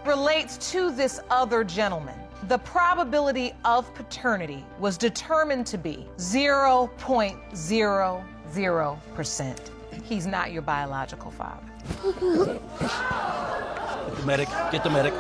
relates to this other gentleman, the probability of paternity was determined to be 0.00%. He's not your biological father. Get the medic. Get the medic.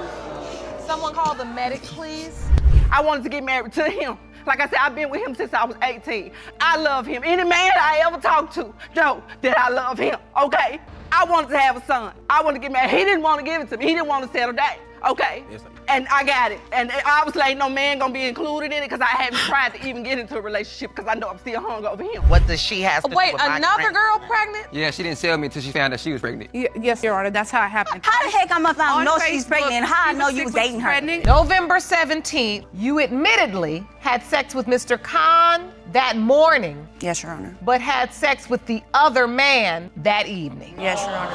Someone call the medic, please. I wanted to get married to him. Like I said, I've been with him since I was 18. I love him. Any man I ever talked to know that I love him, okay? I wanted to have a son. I wanted to get married. He didn't want to give it to me. He didn't want to settle down, okay? Yes, and I got it. And obviously ain't no man gonna be included in it because I haven't tried to even get into a relationship because I know I'm still hung over him. What does she have to Wait, do with my another girl pregnant? Yeah, she didn't tell me until she found out she was pregnant. Yes, Your Honor, that's how it happened. How the heck I'm gonna know she's Facebook, pregnant and how I know she you was was dating her? pregnant. November 17th, you admittedly had sex with Mr. Khan that morning, Yes, Your Honor. but had sex with the other man that evening. Yes, Your Honor.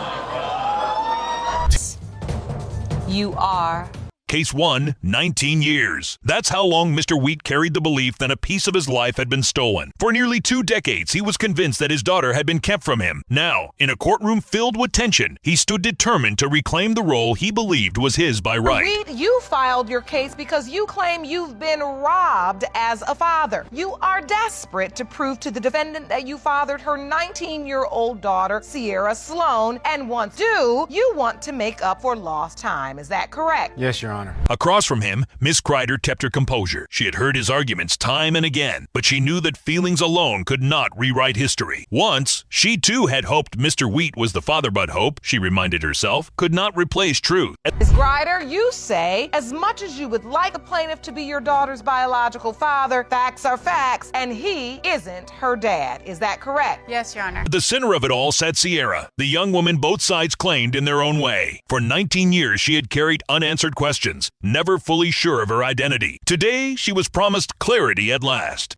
You are Case 1, 19 years. That's how long Mr. Wheat carried the belief that a piece of his life had been stolen. For nearly 2 decades, he was convinced that his daughter had been kept from him. Now, in a courtroom filled with tension, he stood determined to reclaim the role he believed was his by right. Wheat, you filed your case because you claim you've been robbed as a father. You are desperate to prove to the defendant that you fathered her 19-year-old daughter, Sierra Sloan, and once you want to make up for lost time. Is that correct? Yes, Your Honor. Across from him, Miss Kreider kept her composure. She had heard his arguments time and again, but she knew that feelings alone could not rewrite history. Once, she too had hoped Mr. Wheat was the father, but hope, she reminded herself, could not replace truth. Ms. Kreider, you say, as much as you would like the plaintiff to be your daughter's biological father, facts are facts, and he isn't her dad. Is that correct? Yes, Your Honor. At the center of it all sat Sierra, the young woman both sides claimed in their own way. For 19 years, she had carried unanswered questions, never fully sure of her identity. Today, she was promised clarity at last.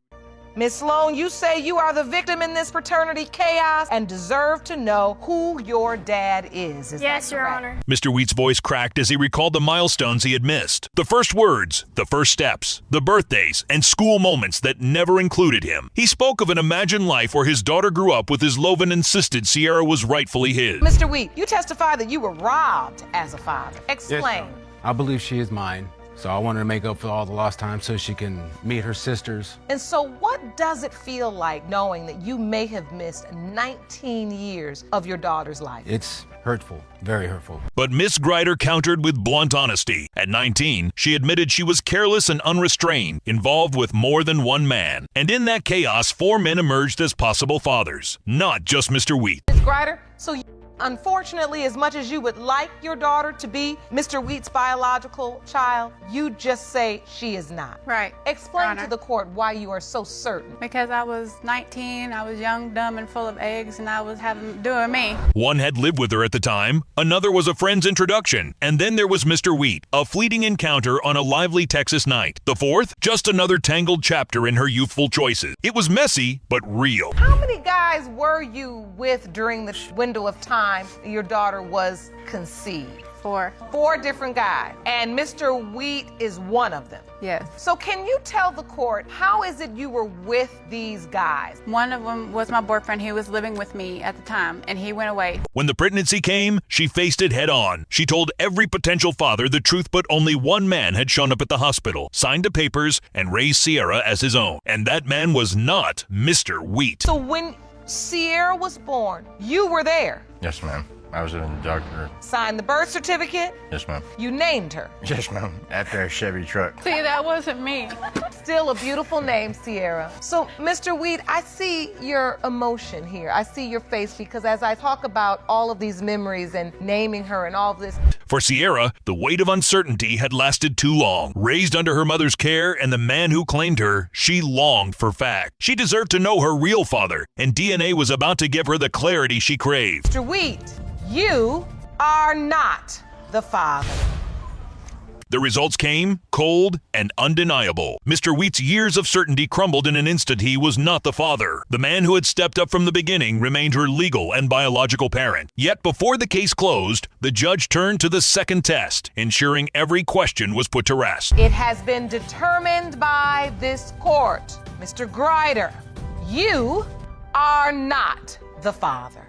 Ms. Sloan, you say you are the victim in this paternity chaos and deserve to know who your dad is. Yes, Your Honor. Mr. Wheat's voice cracked as he recalled the milestones he had missed. The first words, the first steps, the birthdays, and school moments that never included him. He spoke of an imagined life where his daughter grew up with his love and insisted Sierra was rightfully his. Mr. Wheat, you testify that you were robbed as a father. Explain. Yes, Your Honor. I believe she is mine, so I want her to make up for all the lost time so she can meet her sisters. And so what does it feel like knowing that you may have missed 19 years of your daughter's life? It's hurtful, very hurtful. But Miss Kreider countered with blunt honesty. At 19, she admitted she was careless and unrestrained, involved with more than one man. And in that chaos, 4 men emerged as possible fathers, not just Mr. Wheat. Ms. Kreider, so unfortunately, as much as you would like your daughter to be Mr. Wheat's biological child, you just say she is not. Right. Explain Your to Honor. the court why you are so certain. Because I was 19, I was young, dumb, and full of eggs, and I was doing me. One had lived with her at the time, another was a friend's introduction, and then there was Mr. Wheat, a fleeting encounter on a lively Texas night. The fourth, just another tangled chapter in her youthful choices. It was messy, but real. How many guys were you with during the window of time your daughter was conceived? 4. 4 different guys, and Mr. Wheat is one of them. Yes. So can you tell the court, how is it you were with these guys? One of them was my boyfriend. He was living with me at the time, and he went away. When the pregnancy came, she faced it head on. She told every potential father the truth, but only one man had shown up at the hospital, signed the papers, and raised Sierra as his own. And that man was not Mr. Wheat. So when Sierra was born, you were there. Yes, ma'am. I was in the doctor. Signed the birth certificate. Yes, ma'am. You named her. Yes, ma'am. After a Chevy truck. See, that wasn't me. Still a beautiful name, Sierra. So, Mr. Wheat, I see your emotion here. I see your face because as I talk about all of these memories and naming her and all of this. For Sierra, the weight of uncertainty had lasted too long. Raised under her mother's care and the man who claimed her, she longed for fact. She deserved to know her real father, and DNA was about to give her the clarity she craved. Mr. Wheat, you are not the father. The results came cold and undeniable. Mr. Wheat's years of certainty crumbled in an instant. He was not the father. The man who had stepped up from the beginning remained her legal and biological parent. Yet before the case closed, the judge turned to the second test, ensuring every question was put to rest. It has been determined by this court, Mr. Kreider, you are not the father.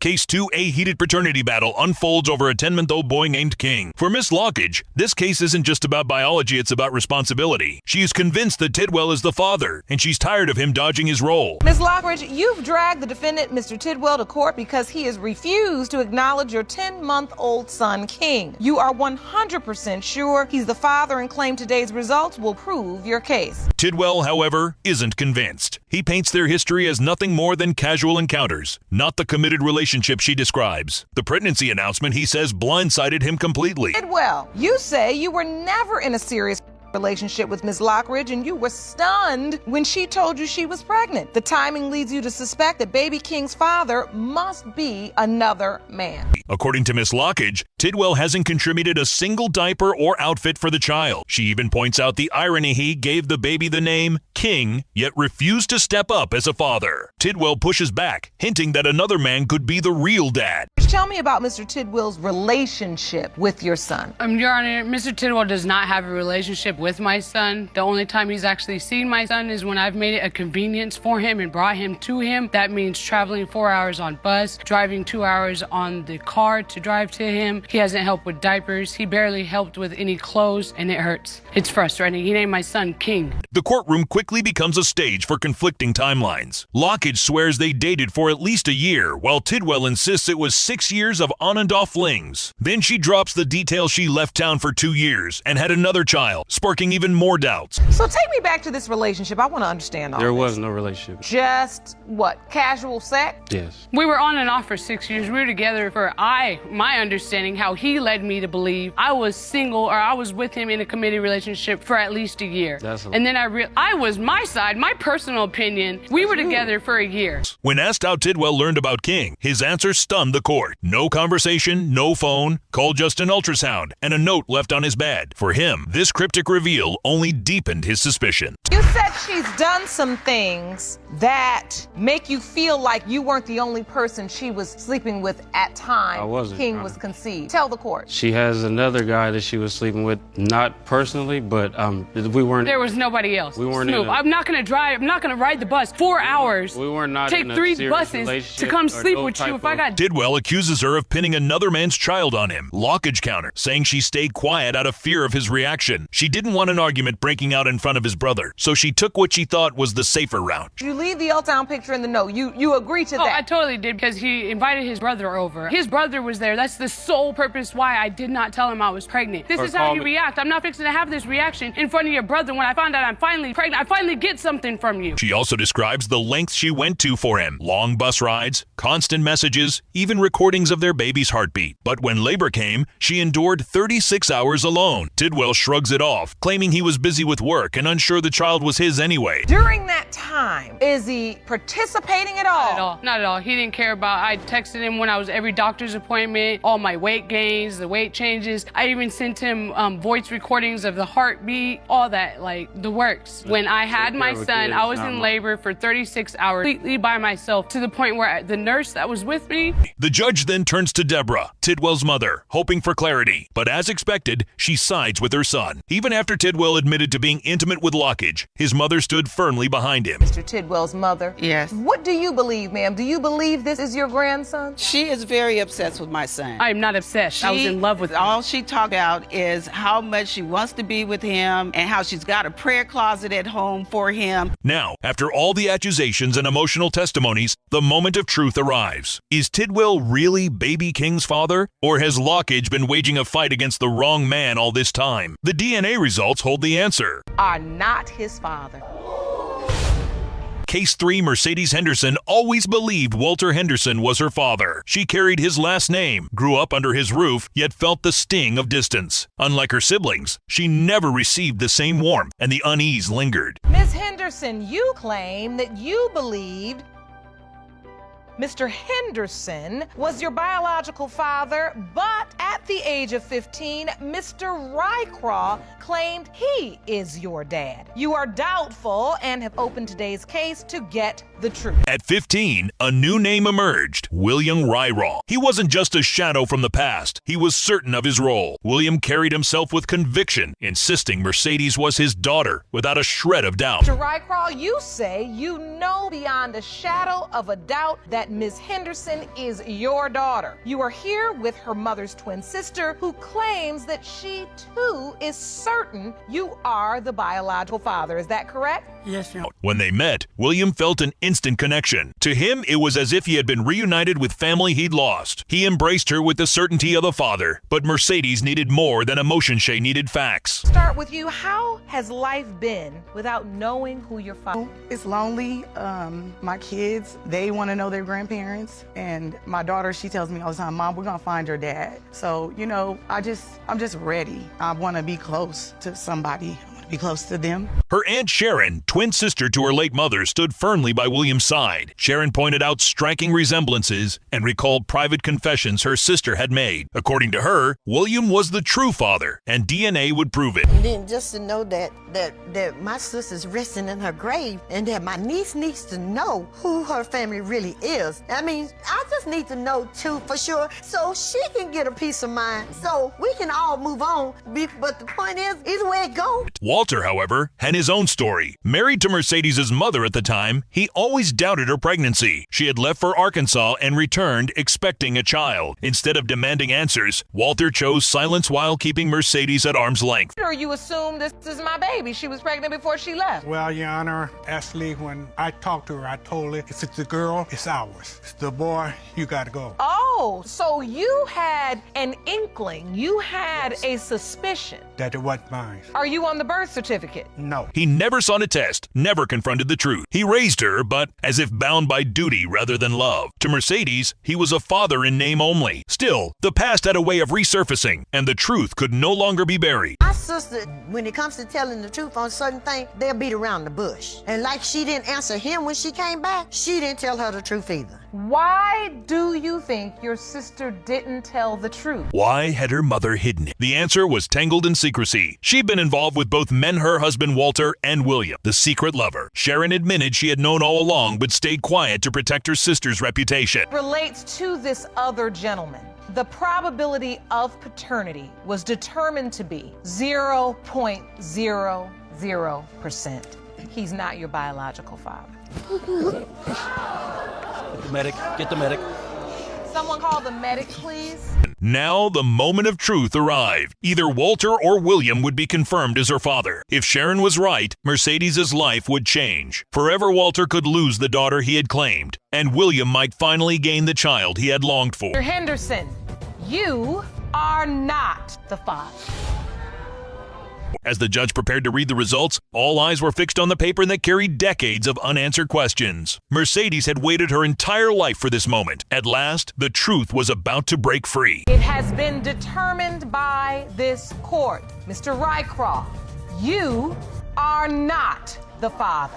Case 2, a heated paternity battle unfolds over a 10-month-old boy named King. For Miss Lockage, this case isn't just about biology, it's about responsibility. She is convinced that Tidwell is the father, and she's tired of him dodging his role. Ms. Lockridge, you've dragged the defendant, Mr. Tidwell, to court because he has refused to acknowledge your 10-month-old son, King. You are 100% sure he's the father and claim today's results will prove your case. Tidwell, however, isn't convinced. He paints their history as nothing more than casual encounters, not the committed relationship she describes. The pregnancy announcement, he says, blindsided him completely. Tidwell, you say you were never in a serious relationship with Ms. Lockridge and you were stunned when she told you she was pregnant. The timing leads you to suspect that baby King's father must be another man. According to Miss Lockage, Tidwell hasn't contributed a single diaper or outfit for the child. She even points out the irony he gave the baby the name King, yet refused to step up as a father. Tidwell pushes back, hinting that another man could be the real dad. Tell me about Mr. Tidwell's relationship with your son. Your Honor, Mr. Tidwell does not have a relationship with my son. The only time he's actually seen my son is when I've made it a convenience for him and brought him to him. That means traveling 4 hours on bus, driving 2 hours on the car to drive to him. He hasn't helped with diapers. He barely helped with any clothes, and it hurts. It's frustrating. He named my son King. The courtroom quickly becomes a stage for conflicting timelines. Lockage swears they dated for at least a year, while Tidwell insists it was 6 years of on and off flings. Then she drops the detail she left town for 2 years and had another child, sparking even more doubts. So take me back to this relationship. I want to understand all There this. was no relationship. Just, what, casual sex? Yes. We were on and off for 6 years. We were together for my understanding, how he led me to believe I was single or I was with him in a committed relationship for at least a year. And then I was my side, my personal opinion. We were together for a year. When asked how Tidwell learned about King, his answer stunned the court. No conversation, no phone, call just an ultrasound, and a note left on his bed. For him, this cryptic reveal only deepened his suspicion. You said she's done some things that make you feel like you weren't the only person she was sleeping with at time I wasn't, King was conceived. Tell the court. She has another guy that she was sleeping with, not personally, but we weren't. There was nobody else. We weren't Snoop, I'm not gonna drive. I'm not gonna ride the bus 4 hours. We were not take in a 3 serious buses relationship to come or sleep no with you type if I of- got. Tidwell accuses her of pinning another man's child on him. Lockage counter, saying she stayed quiet out of fear of his reaction. She didn't want an argument breaking out in front of his brother, so she took what she thought was the safer route. You leave the ultrasound picture in the note. You agree to Oh, that? I totally did because he invited his brother over. His brother was there. That's the sole purpose why I did not tell him I was pregnant. This is how you react. I'm not fixing to have this reaction in front of your brother when I find out I'm finally pregnant. I finally get something from you. She also describes the lengths she went to for him. Long bus rides, constant messages, even recordings of their baby's heartbeat. But when labor came, she endured 36 hours alone. Tidwell shrugs it off, claiming he was busy with work and unsure the child was his anyway. During that time, is he participating at all? Not at all. Not at all. He didn't care about. I texted him when I was every doctor's appointment, all my weight gains, the weight changes. I even sent him voice recordings of the heartbeat, all that, like the works. When I had my son, I was in labor for 36 hours, completely by myself, to the point where the nurse that was with me. The judge then turns to Deborah, Tidwell's mother, hoping for clarity. But as expected, she sides with her son. Even after Tidwell admitted to being intimate with Lockage, his mother stood firmly behind him. Mr. Tidwell's mother. Yes. What do you believe, ma'am? Do you believe this is your grandson? She is very obsessed with my son. I am not obsessed. I was in love with him. All she talked about is how much she wants to be with him and how she's got a prayer closet at home for him. Now, after all the accusations and emotional testimonies, the moment of truth arrives. Is Tidwell really baby King's father? Or has Lockage been waging a fight against the wrong man all this time? The DNA results hold the answer. Are not his father. Case 3, Mercedes Henderson always believed Walter Henderson was her father. She carried his last name, grew up under his roof, yet felt the sting of distance. Unlike her siblings, she never received the same warmth, and the unease lingered. Ms. Henderson, you claim that you believed Mr. Henderson was your biological father, but at the age of 15, Mr. Rycraw claimed he is your dad. You are doubtful and have opened today's case to get the truth. At 15, a new name emerged, William Ryraw. He wasn't just a shadow from the past. He was certain of his role. William carried himself with conviction, insisting Mercedes was his daughter without a shred of doubt. Mr. Rycraw, you say you know beyond a shadow of a doubt that that Ms. Henderson is your daughter. You are here with her mother's twin sister, who claims that she too is certain you are the biological father. Is that correct? Yes, ma'am. When they met, William felt an instant connection. To him, it was as if he had been reunited with family he'd lost. He embraced her with the certainty of a father, but Mercedes needed more than emotion, she needed facts. Start with you. How has life been without knowing who your father is? It's lonely. My kids, they want to know their grandparents. And my daughter, she tells me all the time, Mom, we're going to find your dad. So, you know, I'm just ready. I want to be close to somebody. I want to be close to them. Her Aunt Sharon, twin sister to her late mother, stood firmly by William's side. Sharon pointed out striking resemblances and recalled private confessions her sister had made. According to her, William was the true father, and DNA would prove it. And then just to know that my sister's resting in her grave and that my niece needs to know who her family really is. I mean, I just need to know too for sure so she can get a peace of mind so we can all move on. But the point is, either way it goes. Walter, however, had his own story. Married to Mercedes' mother at the time, he always doubted her pregnancy. She had left for Arkansas and returned expecting a child. Instead of demanding answers, Walter chose silence while keeping Mercedes at arm's length. Or you assume this is my baby. She was pregnant before she left. Well, Your Honor, actually, when I talked to her, I told her, if it's the girl, it's ours. It's the boy, you gotta go. Oh, so you had an inkling. You had a suspicion. That it wasn't mine. Are you on the birth certificate? No. He never sought a test, never confronted the truth. He raised her, but as if bound by duty rather than love. To Mercedes, he was a father in name only. Still, the past had a way of resurfacing, and the truth could no longer be buried. My sister, when it comes to telling the truth on certain things, they'll beat around the bush. And like she didn't answer him when she came back, she didn't tell her the truth either. Why do you think your sister didn't tell the truth? Why had her mother hidden it? The answer was tangled in secrecy. She'd been involved with both men her husband Walter and William, the secret lover. Sharon admitted she had known all along but stayed quiet to protect her sister's reputation. Relates to this other gentleman. The probability of paternity was determined to be 0.00%. He's not your biological father. Medic, get the medic. Someone call the medic, please. Now the moment of truth arrived. Either Walter or William would be confirmed as her father. If Sharon was right, Mercedes' life would change. Forever Walter could lose the daughter he had claimed, and William might finally gain the child he had longed for. Mr. Henderson, you are not the father. As the judge prepared to read the results, all eyes were fixed on the paper that carried decades of unanswered questions. Mercedes had waited her entire life for this moment. At last, the truth was about to break free. It has been determined by this court. Mr. Rycroft, you are not the father.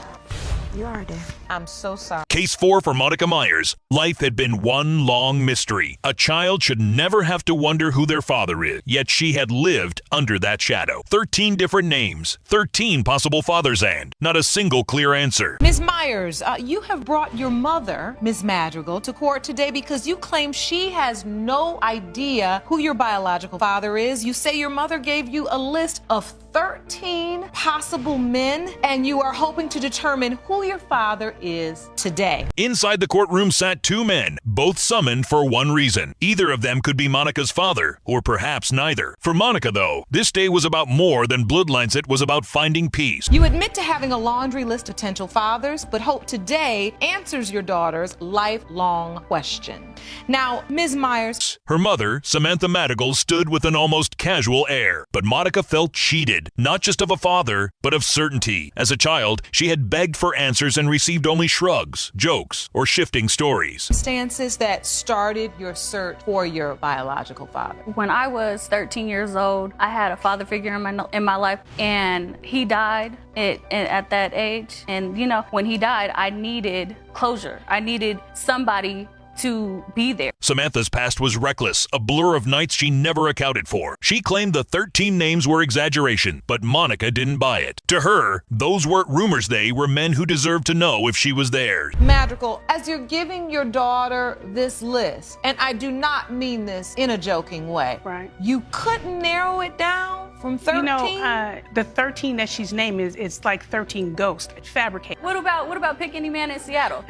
You are there. I'm so sorry. Case 4 for Monica Myers. Life had been one long mystery. A child should never have to wonder who their father is, yet she had lived under that shadow. 13 different names, 13 possible fathers, and not a single clear answer. Ms. Myers, you have brought your mother, Ms. Madrigal, to court today because you claim she has no idea who your biological father is. You say your mother gave you a list of 13 possible men, and you are hoping to determine who your father is today. Inside the courtroom sat two men, both summoned for one reason. Either of them could be Monica's father, or perhaps neither. For Monica, though, this day was about more than bloodlines. It was about finding peace. You admit to having a laundry list of potential fathers, but hope today answers your daughter's lifelong question. Now, Ms. Myers. Her mother, Samantha Madrigal, stood with an almost casual air, but Monica felt cheated, not just of a father, but of certainty. As a child, she had begged for answers and received only shrugs, jokes, or shifting stories. Circumstances that started your search for your biological father. When I was 13 years old, I had a father figure in my life, and he died at that age. And you know, when he died, I needed closure. I needed somebody to be there. Samantha's past was reckless, a blur of nights she never accounted for. She claimed the 13 names were exaggeration, but Monica didn't buy it. To her, those weren't rumors. They were men who deserved to know if she was theirs. Madrigal, as you're giving your daughter this list, and I do not mean this in a joking way, right? You couldn't narrow it down from 13? You know, the 13 that she's named it's like 13 ghosts, fabricated. What about Pick Any Man in Seattle?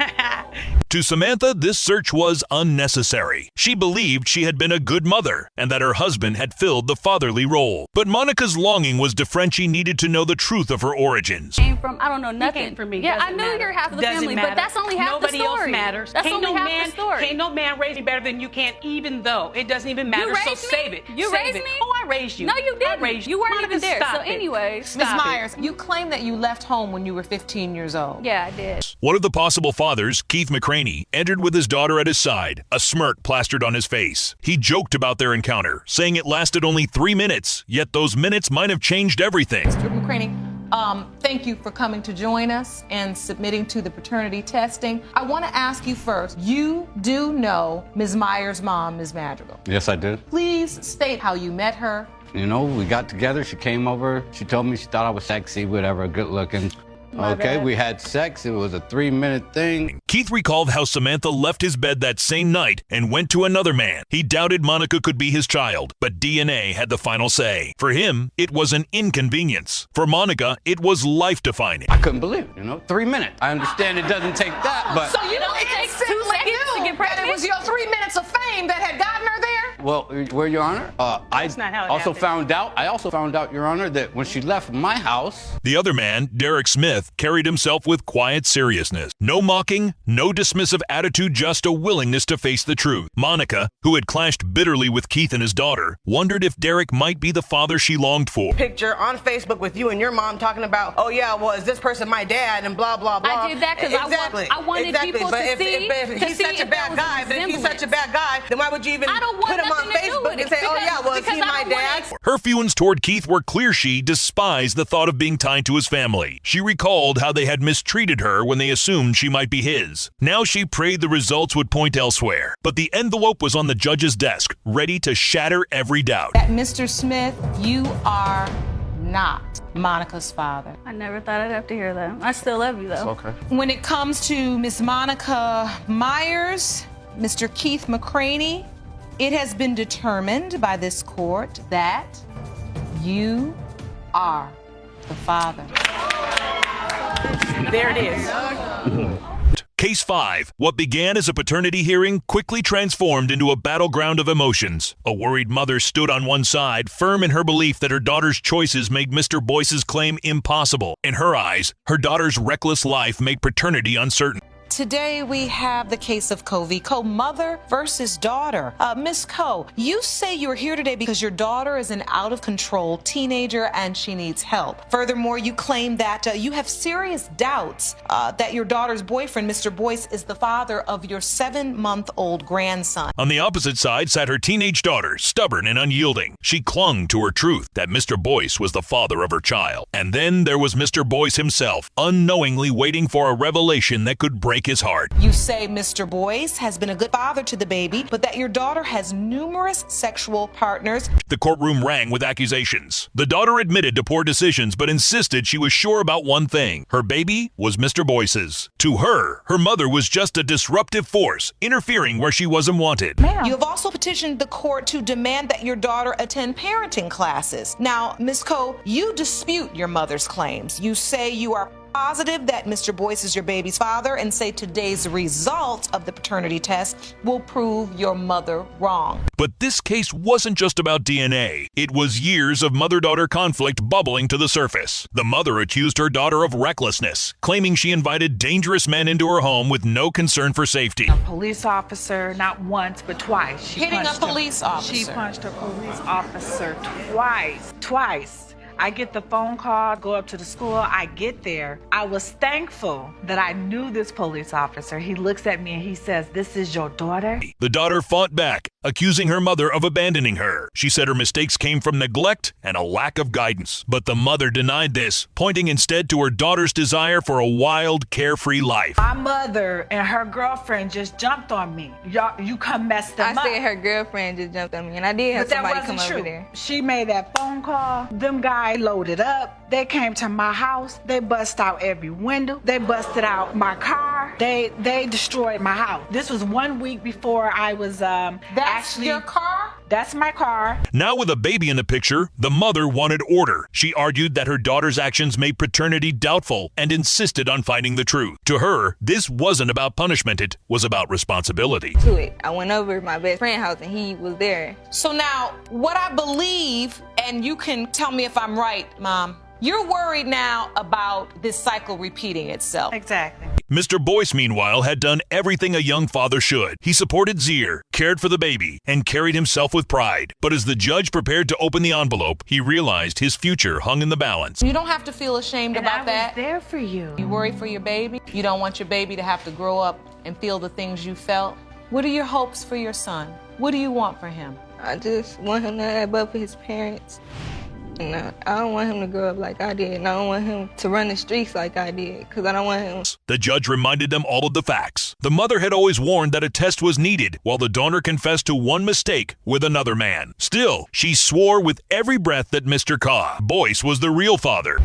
To Samantha, this search was unnecessary. She believed she had been a good mother and that her husband had filled the fatherly role. But Monica's longing was different. She needed to know the truth of her origins. Came from, I don't know nothing. Came from me. Yeah, I Doesn't knew matter. you're half of the Doesn't family, matter. but that's only half Nobody the story. else matters. That's Can't only no half man, the story. Can't no man raise me better than you can, even though it doesn't even matter. You so raised me? save it. You Save raised it. me? Oh, I raised you. No, you didn't. I raised You weren't Monica, even there. stop So it. anyways. Ms. Stop it. Myers, you claim that you left home when you were 15 years old. Yeah, I did. One of the possible fathers, Keith McCraney, entered with his daughter at his side, a smirk plastered on his face. He joked about their encounter, saying it lasted only 3 minutes, yet those minutes might have changed everything. Mr. McCraney, thank you for coming to join us and submitting to the paternity testing. I want to ask you first, you do know Ms. Myers' mom, Ms. Madrigal. Yes, I did. Please state how you met her. You know, we got together. She came over. She told me she thought I was sexy, whatever, good looking. Okay, we had sex. It was a 3-minute thing. Keith recalled how Samantha left his bed that same night and went to another man. He doubted Monica could be his child, but DNA had the final say. For him, it was an inconvenience. For Monica, it was life-defining. I couldn't believe it, 3 minutes. I understand it doesn't take that, but... So you don't take 2 seconds to get pregnant? It was your 3 minutes of fame that had gotten her there? Well, where, Your Honor, I not how it also happened. found out, Your Honor, that when she left my house... The other man, Derek Smith, carried himself with quiet seriousness. No mocking, no dismissive attitude, just a willingness to face the truth. Monica, who had clashed bitterly with Keith and his daughter, wondered if Derek might be the father she longed for. Picture on Facebook with you and your mom talking about, oh yeah, well, is this person my dad and blah, blah, blah. I did that because I wanted people but to see. If he's such a bad guy, then why would you even put him on Facebook and say, oh yeah, well, is he my dad? Her feelings toward Keith were clear. She despised the thought of being tied to his family. She recalled how they had mistreated her when they assumed she might be his. Now she prayed the results would point elsewhere. But the envelope was on the judge's desk, ready to shatter every doubt. That Mr. Smith, you are not Monica's father. I never thought I'd have to hear that. I still love you, though. It's okay. When it comes to Miss Monica Myers, Mr. Keith McCraney, it has been determined by this court that you are the father. There it is. Case 5. What began as a paternity hearing quickly transformed into a battleground of emotions. A worried mother stood on one side, firm in her belief that her daughter's choices made Mr. Boyce's claim impossible. In her eyes, her daughter's reckless life made paternity uncertain. Today we have the case of Co v. Co, mother versus daughter. Miss Co, you say you're here today because your daughter is an out-of-control teenager and she needs help. Furthermore, you claim that you have serious doubts that your daughter's boyfriend, Mr. Boyce, is the father of your 7-month-old grandson. On the opposite side sat her teenage daughter, stubborn and unyielding. She clung to her truth that Mr. Boyce was the father of her child. And then there was Mr. Boyce himself, unknowingly waiting for a revelation that could break his heart. You say Mr. Boyce has been a good father to the baby, but that your daughter has numerous sexual partners. The courtroom rang with accusations. The daughter admitted to poor decisions, but insisted she was sure about one thing. Her baby was Mr. Boyce's. To her, her mother was just a disruptive force, interfering where she wasn't wanted. You have also petitioned the court to demand that your daughter attend parenting classes. Now, Ms. Co, you dispute your mother's claims. You say you are positive that Mr. Boyce is your baby's father and say today's result of the paternity test will prove your mother wrong. But this case wasn't just about DNA. It was years of mother-daughter conflict bubbling to the surface. The mother accused her daughter of recklessness, claiming she invited dangerous men into her home with no concern for safety. A police officer, not once, but twice. Hitting a police officer. She punched a police officer twice. I get the phone call, go up to the school, I get there. I was thankful that I knew this police officer. He looks at me and he says, "This is your daughter?" The daughter fought back, accusing her mother of abandoning her. She said her mistakes came from neglect and a lack of guidance. But the mother denied this, pointing instead to her daughter's desire for a wild, carefree life. My mother and her girlfriend just jumped on me. You come mess them up. I said her girlfriend just jumped on me, and I did have somebody come over there. She made that phone call. Them guys loaded up. They came to my house. They bust out every window. They busted out my car. They destroyed my house. This was 1 week before I was That's your car? That's my car. Now with a baby in the picture, the mother wanted order. She argued that her daughter's actions made paternity doubtful and insisted on finding the truth. To her, this wasn't about punishment, it was about responsibility. I went over to my best friend's house and he was there. So now, what I believe, and you can tell me if I'm right, Mom, you're worried now about this cycle repeating itself. Exactly. Mr. Boyce, meanwhile, had done everything a young father should. He supported Xavier, cared for the baby, and carried himself with pride. But as the judge prepared to open the envelope, he realized his future hung in the balance. You don't have to feel ashamed about that. I was there for you. You worry for your baby. You don't want your baby to have to grow up and feel the things you felt. What are your hopes for your son? What do you want for him? I just want him to have both of his parents. And I don't want him to grow up like I did, and I don't want him to run the streets like I did, because I don't want him. The judge reminded them all of the facts. The mother had always warned that a test was needed, while the daughter confessed to one mistake with another man. Still, she swore with every breath that Mr. Boyce was the real father.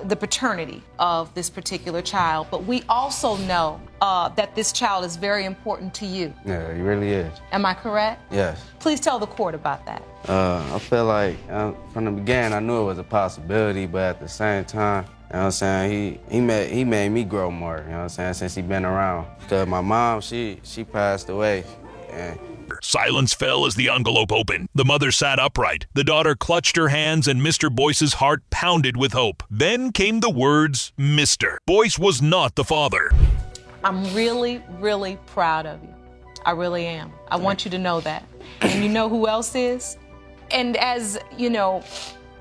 The paternity of this particular child, but we also know that this child is very important to you. Yeah, he really is. Am I correct? Yes. Please tell the court about that. I feel like from the beginning I knew it was a possibility, but at the same time, you know what I'm saying, he made me grow more, you know what I'm saying, since he been around. Because my mom, she passed away. And silence fell as the envelope opened. The mother sat upright. The daughter clutched her hands, and Mr. Boyce's heart pounded with hope. Then came the words, Mr. Boyce was not the father. I'm really, really proud of you. I really am. I want you to know that. And you know who else is? And as, you know,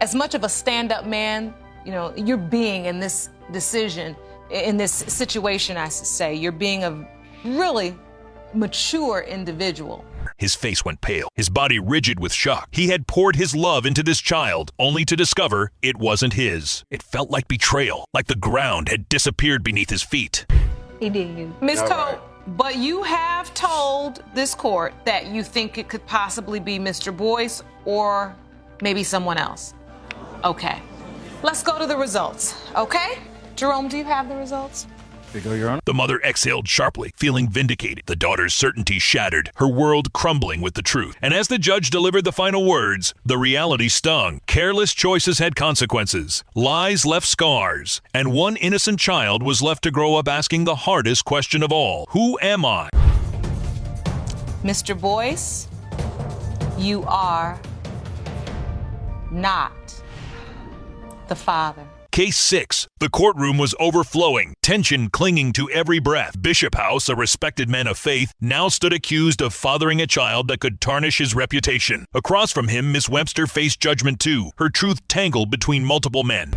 as much of a stand-up man, you know, you're being in this decision, in this situation, I should say, you're being a really mature individual. His face went pale, his body rigid with shock. He had poured his love into this child, only to discover it wasn't his. It felt like betrayal, like the ground had disappeared beneath his feet. He did you. Ms. Coe, but you have told this court that you think it could possibly be Mr. Boyce or maybe someone else. Okay. Let's go to the results, okay? Jerome, do you have the results? There you go, Your Honor. The mother exhaled sharply, feeling vindicated. The daughter's certainty shattered, her world crumbling with the truth. And as the judge delivered the final words, the reality stung. Careless choices had consequences. Lies left scars. And one innocent child was left to grow up asking the hardest question of all. Who am I? Mr. Boyce, you are not the father. Case 6. The courtroom was overflowing, tension clinging to every breath. Bishop House, a respected man of faith, now stood accused of fathering a child that could tarnish his reputation. Across from him, Miss Webster faced judgment too, her truth tangled between multiple men.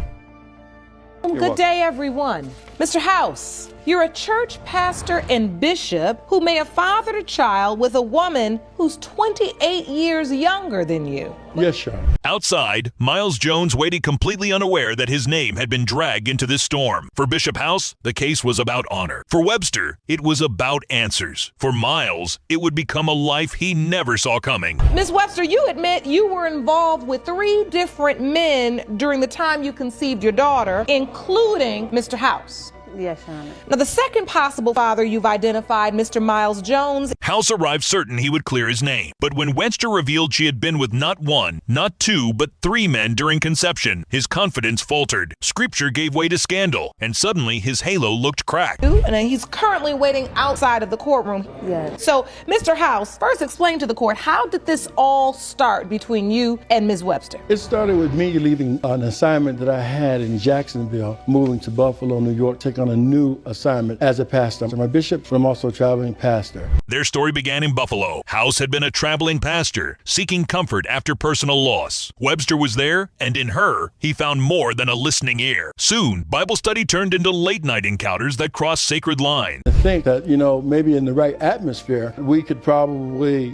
Good day, everyone. Mr. House, you're a church pastor and bishop who may have fathered a child with a woman who's 28 years younger than you. Yes, Your Honor. Outside, Miles Jones waited completely unaware that his name had been dragged into this storm. For Bishop House, the case was about honor. For Webster, it was about answers. For Miles, it would become a life he never saw coming. Ms. Webster, you admit you were involved with 3 different men during the time you conceived your daughter, including Mr. House. Yes, Your Honor. Now, the second possible father you've identified, Mr. Miles Jones. House arrived certain he would clear his name. But when Webster revealed she had been with not 1, not 2, but 3 men during conception, his confidence faltered. Scripture gave way to scandal, and suddenly his halo looked cracked. And he's currently waiting outside of the courtroom. Yes. So, Mr. House, first explain to the court, how did this all start between you and Ms. Webster? It started with me leaving an assignment that I had in Jacksonville, moving to Buffalo, New York, taking on a new assignment as a pastor. I'm a bishop, but I'm also a traveling pastor. Their story began in Buffalo. House had been a traveling pastor, seeking comfort after personal loss. Webster was there, and in her, he found more than a listening ear. Soon, Bible study turned into late-night encounters that crossed sacred lines. I think that, maybe in the right atmosphere, we could probably,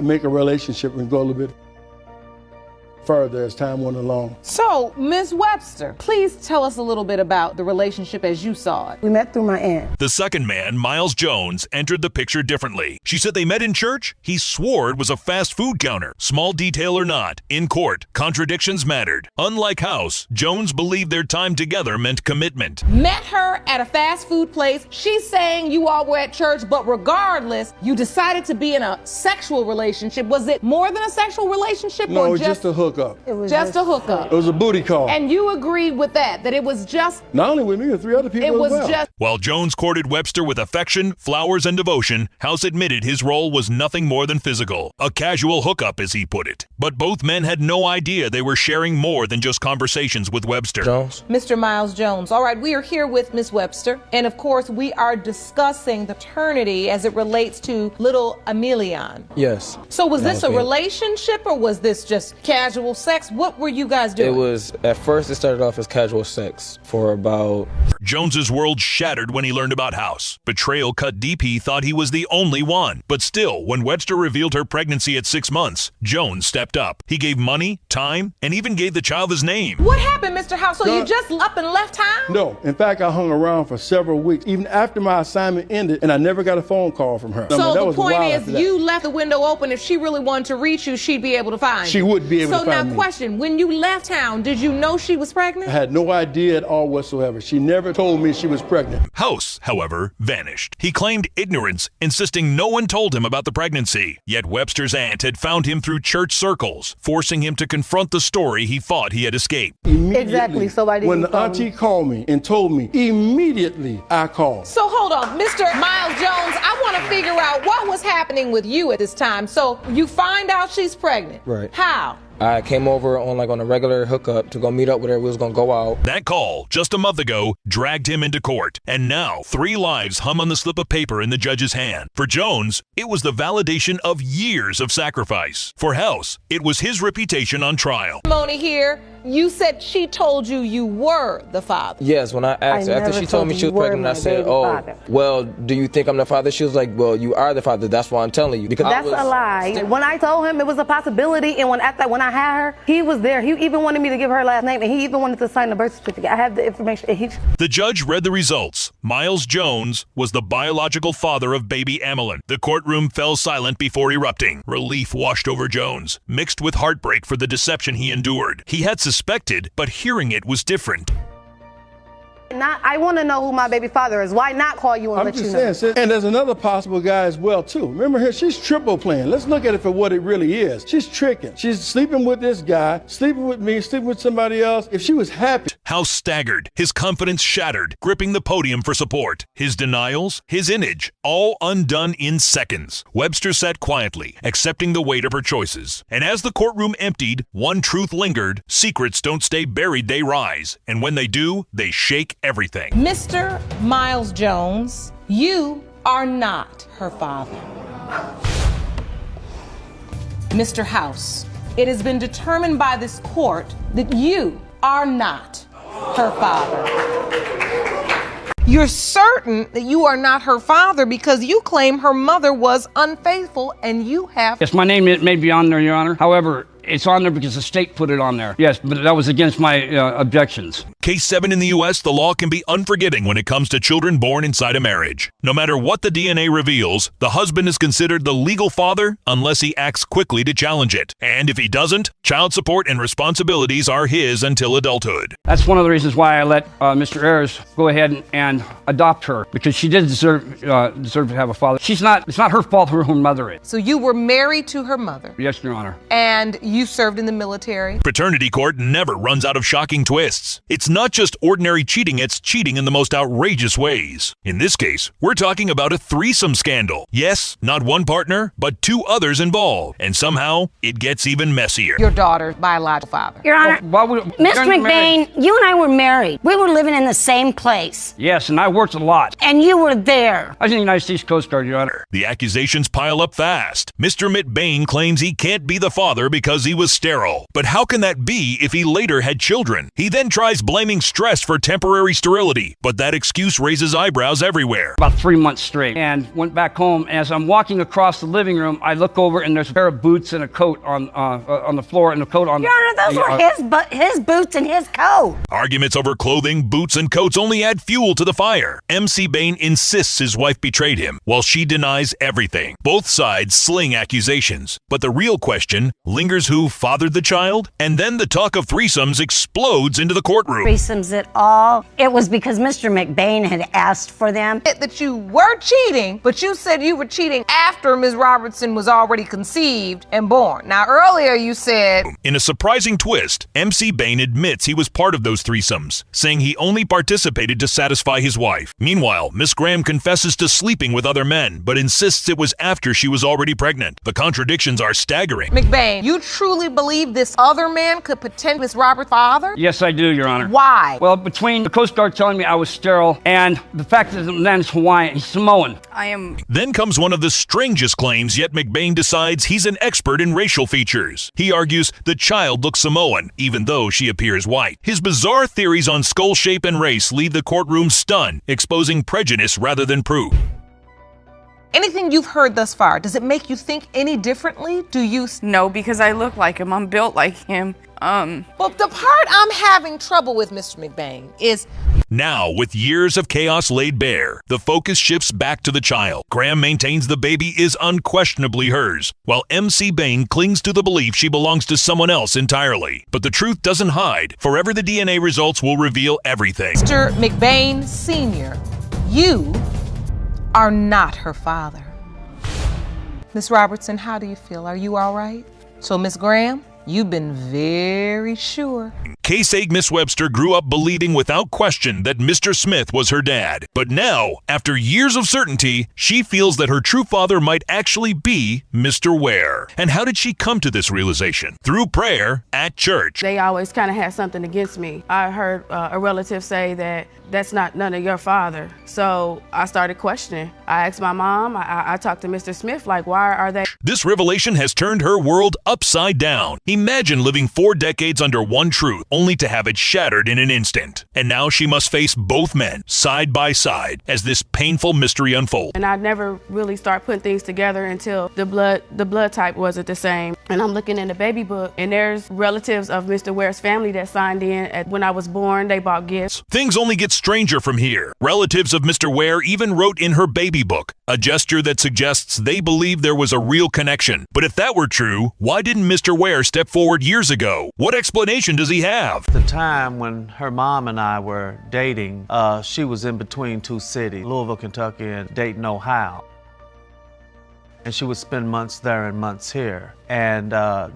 make a relationship and go a little bit further as time went along. So, Ms. Webster, please tell us a little bit about the relationship as you saw it. We met through my aunt. The second man, Miles Jones, entered the picture differently. She said they met in church. He swore it was a fast food counter. Small detail or not, in court, contradictions mattered. Unlike House, Jones believed their time together meant commitment. Met her at a fast food place. She's saying you all were at church, but regardless, you decided to be in a sexual relationship. Was it more than a sexual relationship? No, or just a hookup. It was just a hookup. It was a booty call. And you agreed with that it was just... Not only with me, but 3 other people it was as well. Just... While Jones courted Webster with affection, flowers, and devotion, House admitted his role was nothing more than physical. A casual hookup, as he put it. But both men had no idea they were sharing more than just conversations with Webster. Jones? Mr. Miles Jones. All right, we are here with Ms. Webster. And of course, we are discussing the paternity as it relates to little Emilion. Yes. So was this a relationship or was this just casual sex? What were you guys doing? It was, at first it started off as casual sex for about... Jones's world shattered when he learned about House. Betrayal cut deep. He thought he was the only one. But still, when Webster revealed her pregnancy at 6 months, Jones stepped up. He gave money, time, and even gave the child his name. What happened, Mr. House? So you just up and left town? No. In fact, I hung around for several weeks, even after my assignment ended, and I never got a phone call from her. So the point is, you left the window open. If she really wanted to reach you, she'd be able to find you. She would be able to find me. So now question, when you left town, did you know she was pregnant? I had no idea at all whatsoever. She never told me she was pregnant. House, however, vanished. He claimed ignorance, insisting no one told him about the pregnancy. Yet Webster's aunt had found him through church circles, forcing him to confront the story he thought he had escaped. Exactly. So when the auntie called me and told me, immediately I called. So hold on, Mr. Miles Jones, I want to figure out what was happening with you at this time. So you find out she's pregnant. Right. How? I came over on a regular hookup to go meet up with her. We was gonna go out. That call, just a month ago, dragged him into court. And now, 3 lives hum on the slip of paper in the judge's hand. For Jones, it was the validation of years of sacrifice. For House, it was his reputation on trial. Testimony here, you said she told you you were the father. Yes, when I asked her, after she told me she was pregnant, I said, well, do you think I'm the father? She was like, well, you are the father. That's why I'm telling you. Because that's a lie. When I told him it was a possibility, and when I had her, he was there. He even wanted me to give her last name, and he even wanted to sign the birth certificate. I have the information. The judge read the results. Miles Jones was the biological father of baby Emmeline. The courtroom fell silent before erupting. Relief washed over Jones, mixed with heartbreak for the deception he endured. He had suspected, but hearing it was different. I want to know who my baby father is. Why not call you and let you know? Saying, and there's another possible guy as well, too. Remember here, she's triple playing. Let's look at it for what it really is. She's tricking. She's sleeping with this guy, sleeping with me, sleeping with somebody else. If she was happy. House staggered, his confidence shattered, gripping the podium for support. His denials, his image, all undone in seconds. Webster sat quietly, accepting the weight of her choices. And as the courtroom emptied, one truth lingered. Secrets don't stay buried, they rise. And when they do, they shake everything. Mr. Miles Jones, you are not her father. Mr. House, it has been determined by this court that you are not her father. You're certain that you are not her father because you claim her mother was unfaithful and you have... Yes, my name may be on there, Your Honor. However, it's on there because the state put it on there. Yes, but that was against my objections. Case 7 in the U.S., the law can be unforgiving when it comes to children born inside a marriage. No matter what the DNA reveals, the husband is considered the legal father unless he acts quickly to challenge it. And if he doesn't, child support and responsibilities are his until adulthood. That's one of the reasons why I let Mr. Ayers go ahead and adopt her, because she did deserve to have a father. It's not her fault who her mother is. So you were married to her mother? Yes, Your Honor. And you served in the military? Paternity court never runs out of shocking twists. It's not just ordinary cheating, it's cheating in the most outrageous ways. In this case, we're talking about a threesome scandal. Yes, not one partner, but 2 others involved. And somehow, it gets even messier. Your daughter's biological father. Your Honor, Mr. McBain, you and I were married. We were living in the same place. Yes, and I worked a lot. And you were there. I was in the United States Coast Guard, Your Honor. The accusations pile up fast. Mr. McBain claims he can't be the father because because he was sterile. But how can that be if he later had children? He then tries blaming stress for temporary sterility, but that excuse raises eyebrows everywhere. About 3 months straight, and went back home. As I'm walking across the living room, I look over and there's a pair of boots and a coat on the floor, and a coat on. Your Honor, those were his boots and his coat. Arguments over clothing, boots, and coats only add fuel to the fire. MC Bain insists his wife betrayed him, while she denies everything. Both sides sling accusations, but the real question lingers: who fathered the child? And then the talk of threesomes explodes into the courtroom. Threesomes at all. It was because Mr. McBain had asked for them. That you were cheating, but you said you were cheating after Ms. Robertson was already conceived and born. Now, earlier you said... In a surprising twist, MC Bain admits he was part of those threesomes, saying he only participated to satisfy his wife. Meanwhile, Miss Graham confesses to sleeping with other men, but insists it was after she was already pregnant. The contradictions are staggering. McBain, you truly believe this other man could potentially Miss Roberts' father? Yes, I do, Your Honor. Why? Well, between the Coast Guard telling me I was sterile and the fact that the man's Hawaiian, he's Samoan. Then comes one of the strangest claims, yet McBain decides he's an expert in racial features. He argues the child looks Samoan, even though she appears white. His bizarre theories on skull shape and race leave the courtroom stunned, exposing prejudice rather than proof. Anything you've heard thus far, does it make you think any differently? Do you... No, because I look like him. I'm built like him. Well, the part I'm having trouble with, Mr. McBain, is... Now, with years of chaos laid bare, the focus shifts back to the child. Graham maintains the baby is unquestionably hers, while MC Bain clings to the belief she belongs to someone else entirely. But the truth doesn't hide. Forever the DNA results will reveal everything. Mr. McBain Sr., you are not her father. Miss Robertson, how do you feel? Are you all right? So, Miss Graham, you've been very sure. Case Aide Miss Webster grew up believing without question that Mr. Smith was her dad. But now, after years of certainty, she feels that her true father might actually be Mr. Ware. And how did she come to this realization? Through prayer at church. They always kind of had something against me. I heard a relative say that that's not none of your father. So I started questioning. I asked my mom, I talked to Mr. Smith, like, why are they? This revelation has turned her world upside down. Imagine living 4 decades under one truth, only to have it shattered in an instant. And now she must face both men, side by side, as this painful mystery unfolds. And I never really started putting things together until the blood type wasn't the same. And I'm looking in the baby book, and there's relatives of Mr. Ware's family that signed in. When I was born, they bought gifts. Things only get stranger from here. Relatives of Mr. Ware even wrote in her baby book, a gesture that suggests they believe there was a real connection. But if that were true, why didn't Mr. Ware step forward years ago? What explanation does he have? The time when her mom and I were dating, she was in between 2 cities, Louisville, Kentucky, and Dayton, Ohio. And she would spend months there and months here. And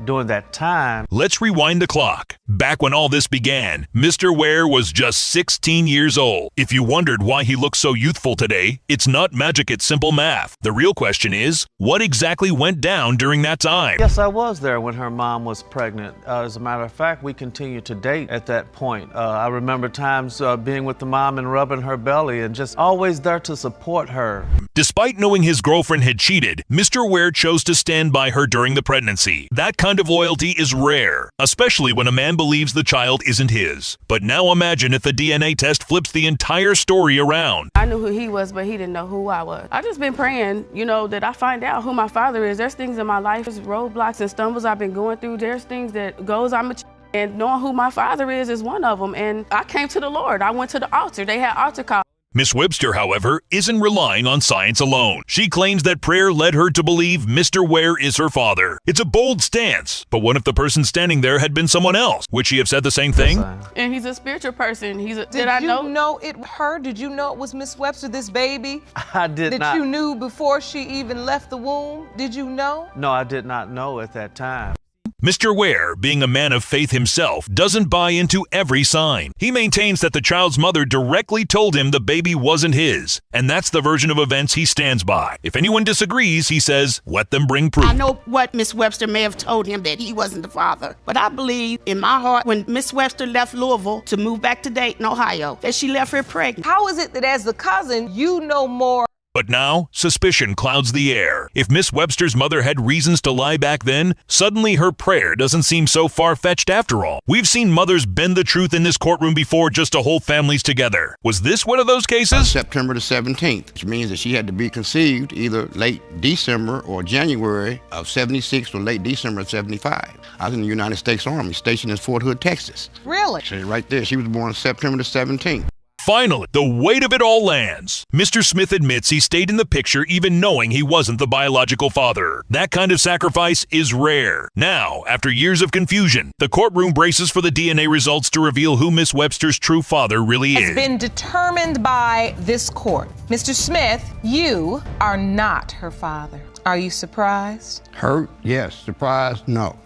during that time... Let's rewind the clock. Back when all this began, Mr. Ware was just 16 years old. If you wondered why he looks so youthful today, it's not magic, it's simple math. The real question is, what exactly went down during that time? Yes, I was there when her mom was pregnant. As a matter of fact, we continued to date at that point. I remember times being with the mom and rubbing her belly and just always there to support her. Despite knowing his girlfriend had cheated, Mr. Ware chose to stand by her during the pregnancy. That kind of loyalty is rare, especially when a man believes the child isn't his. But now imagine if the DNA test flips the entire story around. I knew who he was, but he didn't know who I was. I just been praying, that I find out who my father is. There's things in my life, there's roadblocks and stumbles I've been going through. There's things that goes and knowing who my father is one of them. And I came to the Lord. I went to the altar. They had altar call. Miss Webster, however, isn't relying on science alone. She claims that prayer led her to believe Mr. Ware is her father. It's a bold stance, but what if the person standing there had been someone else? Would she have said the same thing? And he's a spiritual person. Did you know it was her? Did you know it was Miss Webster, this baby? I did not. That you knew before she even left the womb? Did you know? No, I did not know at that time. Mr. Ware, being a man of faith himself, doesn't buy into every sign. He maintains that the child's mother directly told him the baby wasn't his, and that's the version of events he stands by. If anyone disagrees, he says, let them bring proof. I know what Miss Webster may have told him, that he wasn't the father, but I believe in my heart when Miss Webster left Louisville to move back to Dayton, Ohio, that she left her pregnant. How is it that as the cousin, you know more But now, suspicion clouds the air. If Miss Webster's mother had reasons to lie back then, suddenly her prayer doesn't seem so far-fetched after all. We've seen mothers bend the truth in this courtroom before just to hold families together. Was this one of those cases? September the 17th, which means that she had to be conceived either late December or January of 76 or late December of 75. I was in the United States Army, stationed in Fort Hood, Texas. Really? So right there, she was born September the 17th. Finally, the weight of it all lands. Mr. Smith admits he stayed in the picture even knowing he wasn't the biological father. That kind of sacrifice is rare. Now, after years of confusion, the courtroom braces for the DNA results to reveal who Miss Webster's true father really is. Has been determined by this court. Mr. Smith, you are not her father. Are you surprised? Hurt? Yes. Surprised? No.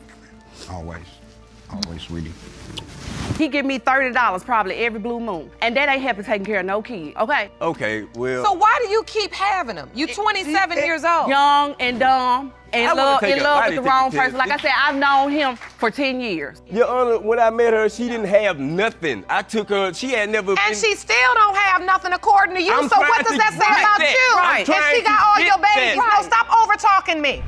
Always. Always, sweetie. He give me $30 probably every blue moon. And that ain't helping taking care of no kid, okay? Okay, well. So why do you keep having him? You 27 years old. Young and dumb. In love with the wrong person. Like I said, I've known him for 10 years. Your Honor, when I met her, she didn't have nothing. I took her, she had never And she still don't have nothing according to you, so what does that say about you? Right. And she got all your babies. No, stop over-talking me.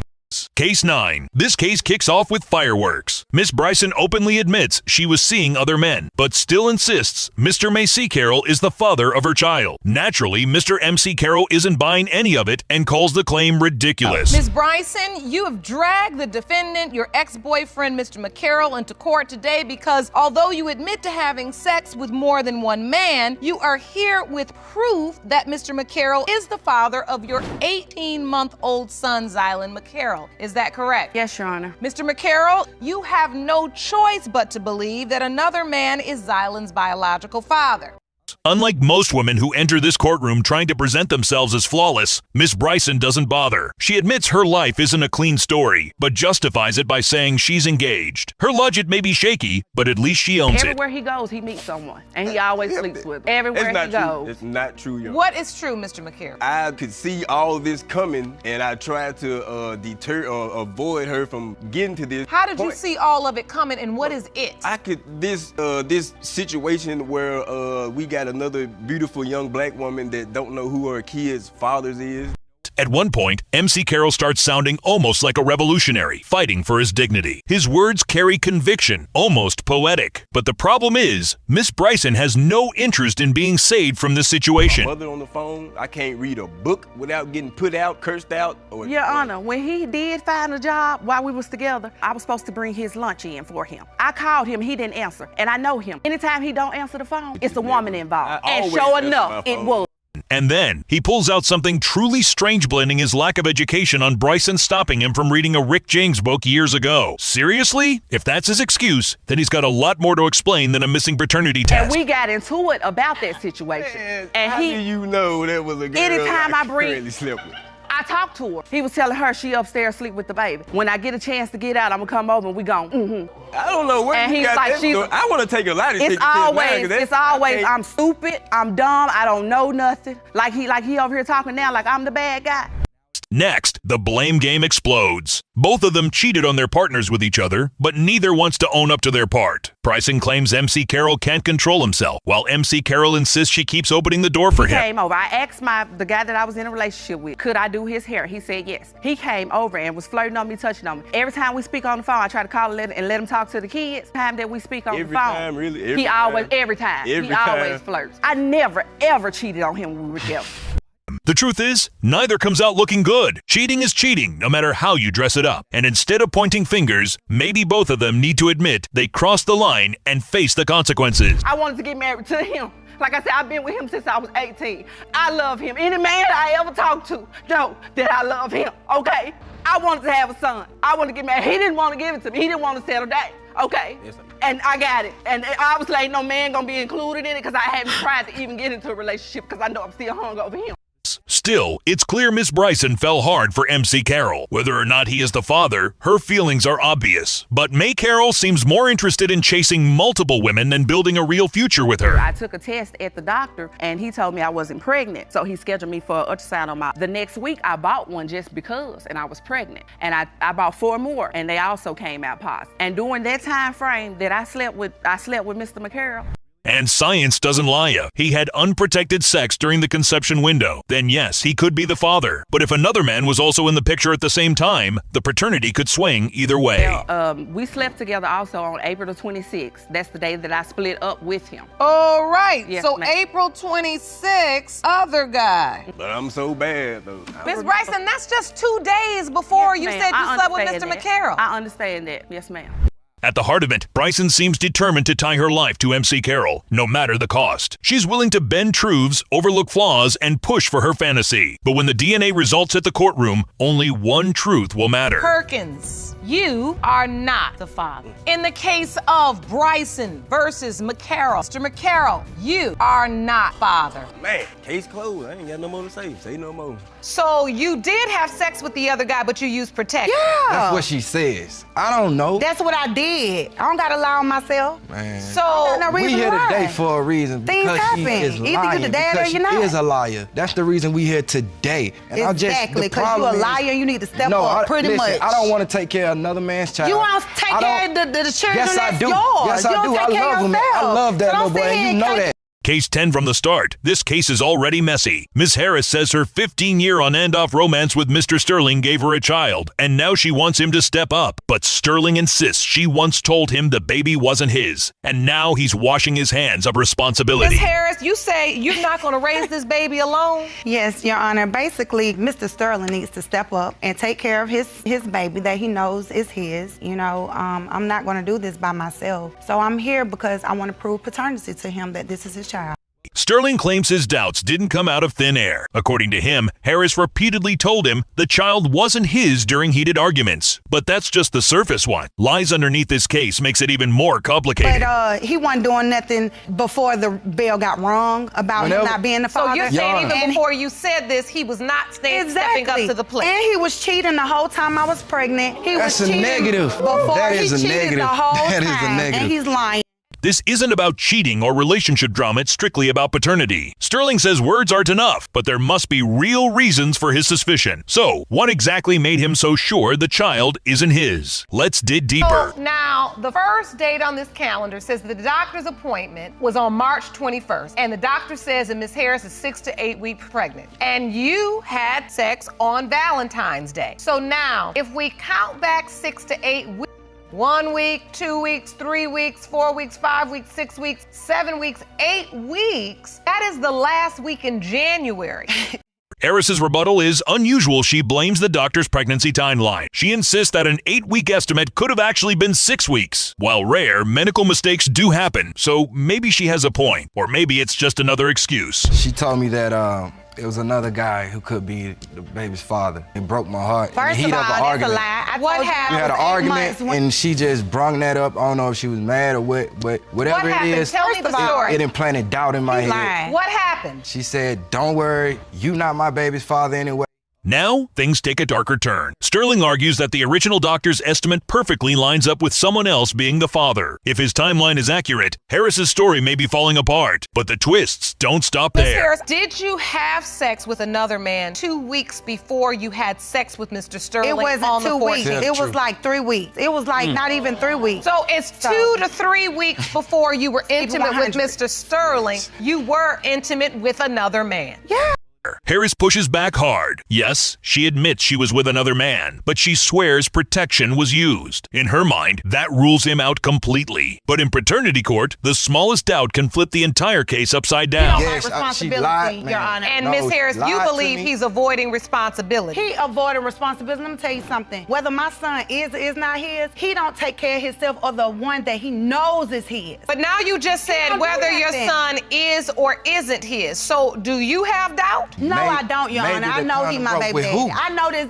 Case 9. This case kicks off with fireworks. Miss Bryson openly admits she was seeing other men, but still insists Mr. Macy Carroll is the father of her child. Naturally, Mr. MC Carroll isn't buying any of it and calls the claim ridiculous. Ms. Bryson, you have dragged the defendant, your ex-boyfriend, Mr. McCarroll, into court today because although you admit to having sex with more than one man, you are here with proof that Mr. McCarroll is the father of your 18-month-old son, Zylan McCarroll. Is that correct? Yes, Your Honor. Mr. McCarroll, you have no choice but to believe that another man is Zylan's biological father. Unlike most women who enter this courtroom trying to present themselves as flawless, Miss Bryson doesn't bother. She admits her life isn't a clean story, but justifies it by saying she's engaged. Her logic may be shaky, but at least she owns it. Everywhere he goes, he meets someone, and he always sleeps with them. Everywhere he goes. It's not true, Your Honor. What is true, Mr. McCarroll? I could see all this coming, and I tried to deter or avoid her from getting to this How did point. you see all of it coming, and what is it? I could, this situation where we got another beautiful young black woman that don't know who her kids' fathers is. At one point, MC Carroll starts sounding almost like a revolutionary, fighting for his dignity. His words carry conviction, almost poetic. But the problem is, Miss Bryson has no interest in being saved from this situation. My mother on the phone, I can't read a book without getting put out, cursed out. Your Honor, when he did find a job while we was together, I was supposed to bring his lunch in for him. I called him, he didn't answer, and I know him. Anytime he don't answer the phone, it's a woman involved. And sure enough, it was. And then, he pulls out something truly strange, blaming his lack of education on Bryson stopping him from reading a Rick James book years ago. Seriously? If that's his excuse, then he's got a lot more to explain than a missing paternity test. And we got into it about that situation. And How do you know that was a girl anytime I bring, currently slept with? I talked to her. He was telling her she upstairs sleep with the baby. When I get a chance to get out, I'm gonna come over and we gone. I don't know where and you got that story. I want to take a lot of It's always, I'm stupid, I'm dumb, I don't know nothing. Like he over here talking now like I'm the bad guy. Next, the blame game explodes. Both of them cheated on their partners with each other, but neither wants to own up to their part. Bryson claims MC Carroll can't control himself, while MC Carroll insists she keeps opening the door for him. He came over. I asked the guy that I was in a relationship with, could I do his hair? He said yes. He came over and was flirting on me, touching on me. Every time we speak on the phone, I try to call and let him talk to the kids. Every time that we speak on the phone, time, really? Every time. He always flirts. I never, ever cheated on him when we were together. The truth is, neither comes out looking good. Cheating is cheating, no matter how you dress it up. And instead of pointing fingers, maybe both of them need to admit they crossed the line and face the consequences. I wanted to get married to him. Like I said, I've been with him since I was 18. I love him. Any man I ever talk to know that I love him, okay? I wanted to have a son. I wanted to get married. He didn't want to give it to me. He didn't want to settle down, okay? Yes, and I got it. And obviously ain't no man gonna be included in it because I haven't tried to even get into a relationship because I know I'm still hung over him. Still, it's clear Miss Bryson fell hard for MC Carroll. Whether or not he is the father, her feelings are obvious. But May Carroll seems more interested in chasing multiple women than building a real future with her. I took a test at the doctor and he told me I wasn't pregnant. So he scheduled me for an ultrasound on my... The next week I bought one just because and I was pregnant. And I bought 4 more and they also came out positive. And during that time frame that I slept with Mr. McCarroll, And science doesn't lie you. He had unprotected sex during the conception window. Then yes, he could be the father. But if another man was also in the picture at the same time, the paternity could swing either way. We slept together also on April the 26th. That's the day that I split up with him. All right. Yes, so ma'am. April 26th, other guy. But I'm so bad, though. Miss Bryson, that's just 2 days before you Ma'am, said you I slept with Mr. understand that. McCarroll. I understand that. Yes, ma'am. At the heart of it, Bryson seems determined to tie her life to MC Carroll, no matter the cost. She's willing to bend truths, overlook flaws, and push for her fantasy. But when the DNA results at the courtroom, only one truth will matter. Perkins, you are not the father. In the case of Bryson versus McCarroll, Mr. McCarroll, you are not father. Man, case closed. I ain't got no more to say. Say no more. So you did have sex with the other guy, but you used protection. That's what she says. I don't know. That's what I did. I don't gotta lie on myself. Man. So no we reason here why. today for a reason. Things because happen. she is Either you lying. the dad or because you're she not. is a liar. That's the reason we here today. And Exactly, because you a problem is- liar, you need to step no, up pretty listen, much. I don't want to take care of another man's child. You want to take I care don't- of the children Yes, I that's do. yours. Yes, I You don't do. take I care of love him. I yourself. love that So little don't boy, sit and here you and know take- that. Case 10 from the start. This case is already messy. Ms. Harris says her 15-year on-and-off romance with Mr. Sterling gave her a child, and now she wants him to step up. But Sterling insists she once told him the baby wasn't his, and now he's washing his hands of responsibility. Miss Harris, you say you're not going to raise this baby alone? Yes, Your Honor. Basically, Mr. Sterling needs to step up and take care of his baby that he knows is his. You know, I'm not going to do this by myself. So I'm here because I want to prove paternity to him that this is his child. Sterling claims his doubts didn't come out of thin air. According to him, Harris repeatedly told him the child wasn't his during heated arguments. But that's just the surface one. Lies underneath this case makes it even more complicated. But he wasn't doing nothing before the bell got rung about him not being the So father. you're saying even before you said this, he was not stepping up to the plate. And he was cheating the whole time I was pregnant. He That's was a cheating negative. before That he is a cheated negative. the whole That time. is a negative. And he's lying. This isn't about cheating or relationship drama, it's strictly about paternity. Sterling says words aren't enough, but there must be real reasons for his suspicion. So, what exactly made him so sure the child isn't his? Let's dig deeper. So now, the first date on this calendar says that the doctor's appointment was on March 21st, and the doctor says that Ms. Harris is 6 to 8 weeks pregnant, and you had sex on Valentine's Day. So now, if we count back 6 to 8 weeks, 1 week, 2 weeks, 3 weeks, 4 weeks, 5 weeks, 6 weeks, 7 weeks, 8 weeks. That is the last week in January. Harris's rebuttal is unusual. She blames the doctor's pregnancy timeline. She insists that an 8-week estimate could have actually been 6 weeks. While rare, medical mistakes do happen, so maybe she has a point, or maybe it's just another excuse. She told me that it was another guy who could be the baby's father. It broke my heart. In the First heat of all, of an that's argument. a lie. What happened? We had an argument, and she just brung that up. I don't know if she was mad or what, but whatever What it happened? is, Tell me the story. it implanted doubt in my head. What happened? She said, "Don't worry, you not my baby's father anyway." Now, things take a darker turn. Sterling argues that the original doctor's estimate perfectly lines up with someone else being the father. If his timeline is accurate, Harris's story may be falling apart, but the twists don't stop Ms. there. Harris, did you have sex with another man 2 weeks before you had sex with Mr. Sterling? It wasn't on the 2 weeks. 14th? It was like 3 weeks. It was like not even 3 weeks. So it's 2 to 3 weeks before you were intimate with 100. Mr. Sterling. You were intimate with another man. Yeah. Harris pushes back hard. Yes, she admits she was with another man, but she swears protection was used. In her mind, that rules him out completely. But in paternity court, the smallest doubt can flip the entire case upside down. Yes, responsibility, Your Honor. And Ms. Harris, you believe he's avoiding responsibility. He avoiding responsibility. Let me tell you something. Whether my son is or is not his, he don't take care of himself or the one that he knows is his. But now you just said whether your son is or isn't his. So do you have doubt? No, I don't, Your Honor. I know he my baby daddy. I know this.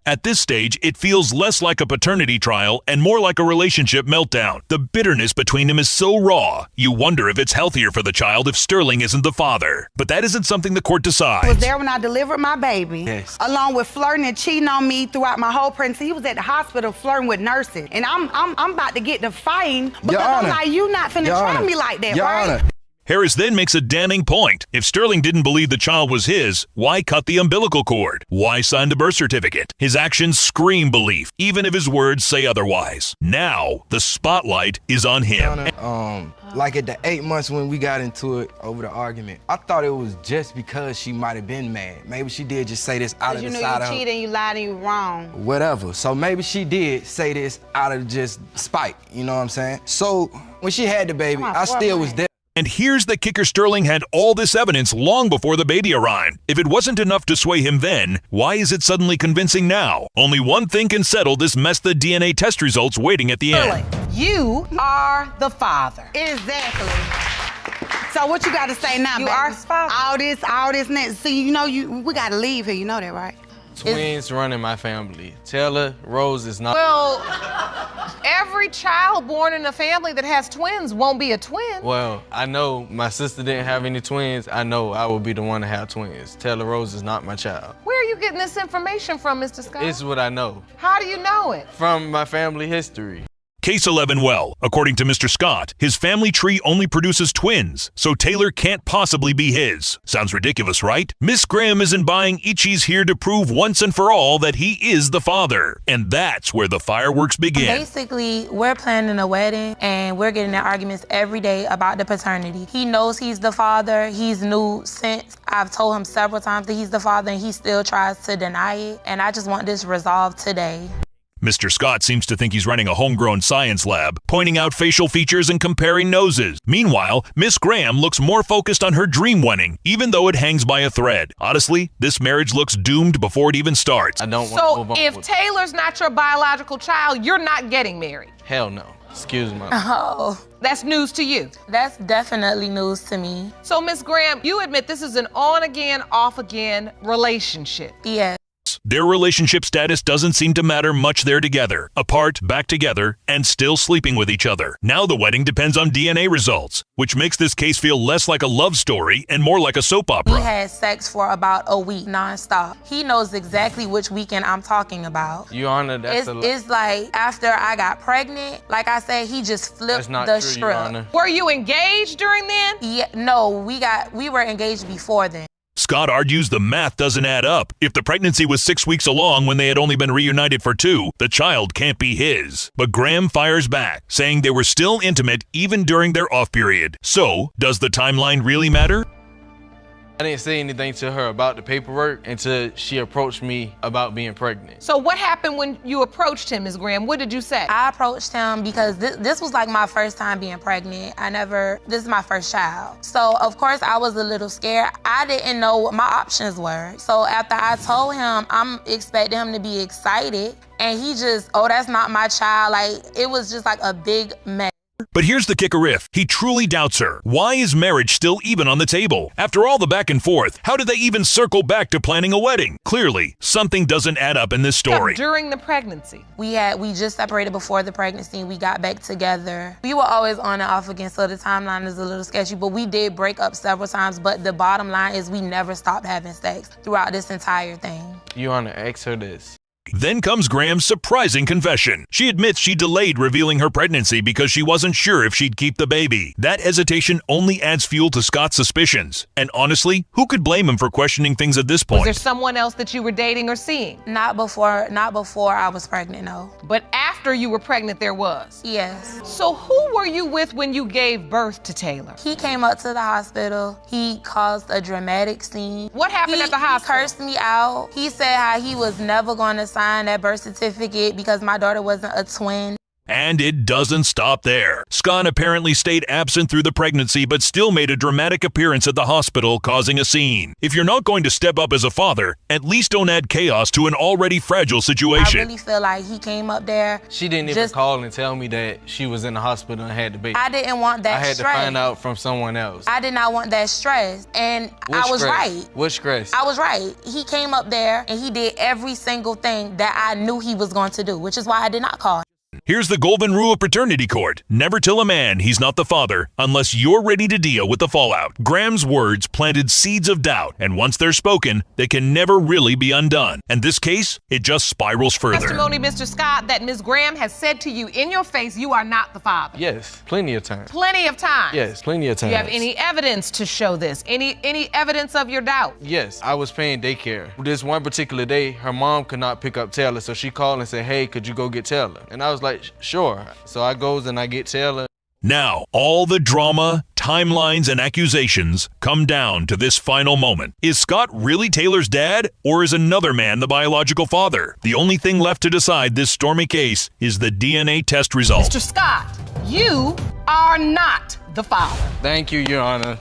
At this stage, it feels less like a paternity trial and more like a relationship meltdown. The bitterness between them is so raw, you wonder if it's healthier for the child if Sterling isn't the father. But that isn't something the court decides. He was there when I delivered my baby, Yes. along with flirting and cheating on me throughout my whole pregnancy. He was at the hospital flirting with nurses, and I'm about to get to fighting because Your I'm Honor. like, you not finna Your try Honor. me like that, Your right? Honor. Harris then makes a damning point. If Sterling didn't believe the child was his, why cut the umbilical cord? Why sign the birth certificate? His actions scream belief, even if his words say otherwise. Now, the spotlight is on him. Like at the 8 months when we got into it over the argument, I thought it was just because she might have been mad. Maybe she did just say this out of the side of her. You cheated, you lied, and you wrong. Whatever. So maybe she did say this out of just spite, you know what I'm saying? So when she had the baby, I still was there. And here's the kicker: Sterling had all this evidence long before the baby arrived. If it wasn't enough to sway him then, why is it suddenly convincing now? Only one thing can settle this mess: the DNA test results waiting at the end. You are the father. Exactly. So what you got to say now, You are his father. All this next. See, you know, we got to leave here. You know that, right? Twins running my family. Taylor, Rose is not. Well, every child born in a family that has twins won't be a twin. Well, I know my sister didn't have any twins. I know I will be the one to have twins. Taylor Rose is not my child. Where are you getting this information from, Mr. Scott? It's what I know. How do you know it? From my family history. Case 11, well, according to Mr. Scott, his family tree only produces twins, so Taylor can't possibly be his. Sounds ridiculous, right? Miss Graham isn't buying. Ichi's here to prove once and for all that he is the father. And that's where the fireworks begin. Basically, we're planning a wedding, and we're getting in arguments every day about the paternity. He knows he's the father. He's new since I've told him several times that he's the father, and he still tries to deny it. And I just want this resolved today. Mr. Scott seems to think he's running a homegrown science lab, pointing out facial features and comparing noses. Meanwhile, Miss Graham looks more focused on her dream wedding, even though it hangs by a thread. Honestly, this marriage looks doomed before it even starts. I don't want to So move on if with- Taylor's not your biological child, you're not getting married. Hell no. Excuse me. Oh. That's news to you. That's definitely news to me. So, Miss Graham, you admit this is an on-again, off-again relationship. Yes. Their relationship status doesn't seem to matter much. They're together, apart, back together, and still sleeping with each other. Now the wedding depends on DNA results, which makes this case feel less like a love story and more like a soap opera. We had sex for about a week nonstop. He knows exactly which weekend I'm talking about. Your Honor, that's It's like after I got pregnant, like I said, he just flipped That's not the true, Your script. Honor. Were you engaged during then? Yeah, no, we were engaged before then. Scott argues the math doesn't add up. If the pregnancy was 6 weeks along when they had only been reunited for 2, the child can't be his. But Graham fires back, saying they were still intimate even during their off period. So, does the timeline really matter? I didn't say anything to her about the paperwork until she approached me about being pregnant. So what happened when you approached him, Ms. Graham? What did you say? I approached him because this was like my first time being pregnant. This is my first child. So of course I was a little scared. I didn't know what my options were. So after I told him, I'm expecting him to be excited. And he just, oh, that's not my child. Like, it was just like a big mess. But here's the kicker: if he truly doubts her, why is marriage still even on the table? After all the back and forth, how did they even circle back to planning a wedding? Clearly, something doesn't add up in this story. During the pregnancy. We just separated before the pregnancy. We got back together. We were always on and off again, so the timeline is a little sketchy, but we did break up several times. But the bottom line is we never stopped having sex throughout this entire thing. Your Honor, ask her this. Then comes Graham's surprising confession. She admits she delayed revealing her pregnancy because she wasn't sure if she'd keep the baby. That hesitation only adds fuel to Scott's suspicions. And honestly, who could blame him for questioning things at this point? Was there someone else that you were dating or seeing? Not before I was pregnant, no. But after you were pregnant, there was? Yes. So who were you with when you gave birth to Taylor? He came up to the hospital. He caused a dramatic scene. What happened at the hospital? He cursed me out. He said how he was never going to sign that birth certificate because my daughter wasn't a twin. And it doesn't stop there. Scott apparently stayed absent through the pregnancy, but still made a dramatic appearance at the hospital, causing a scene. If you're not going to step up as a father, at least don't add chaos to an already fragile situation. I really feel like he came up there. She didn't even call and tell me that she was in the hospital and had the baby. I didn't want that stress. I had to find out from someone else. I did not want that stress, and I was right. What stress? I was right. He came up there and he did every single thing that I knew he was going to do, which is why I did not call. Here's the golden rule of paternity court. Never tell a man he's not the father unless you're ready to deal with the fallout. Graham's words planted seeds of doubt, and once they're spoken, they can never really be undone. And this case, it just spirals further. Testimony, Mr. Scott, that Ms. Graham has said to you in your face, you are not the father. Yes, plenty of times. Plenty of times. Yes, plenty of times. Do you have any evidence to show this? Any evidence of your doubt? Yes, I was paying daycare. This one particular day, her mom could not pick up Taylor, so she called and said, hey, could you go get Taylor? And I was like, sure. So I goes and I get Taylor. Now, all the drama, timelines, and accusations come down to this final moment. Is Scott really Taylor's dad, or is another man the biological father? The only thing left to decide this stormy case is the DNA test result. Mr. Scott, you are not the father. Thank you, Your Honor.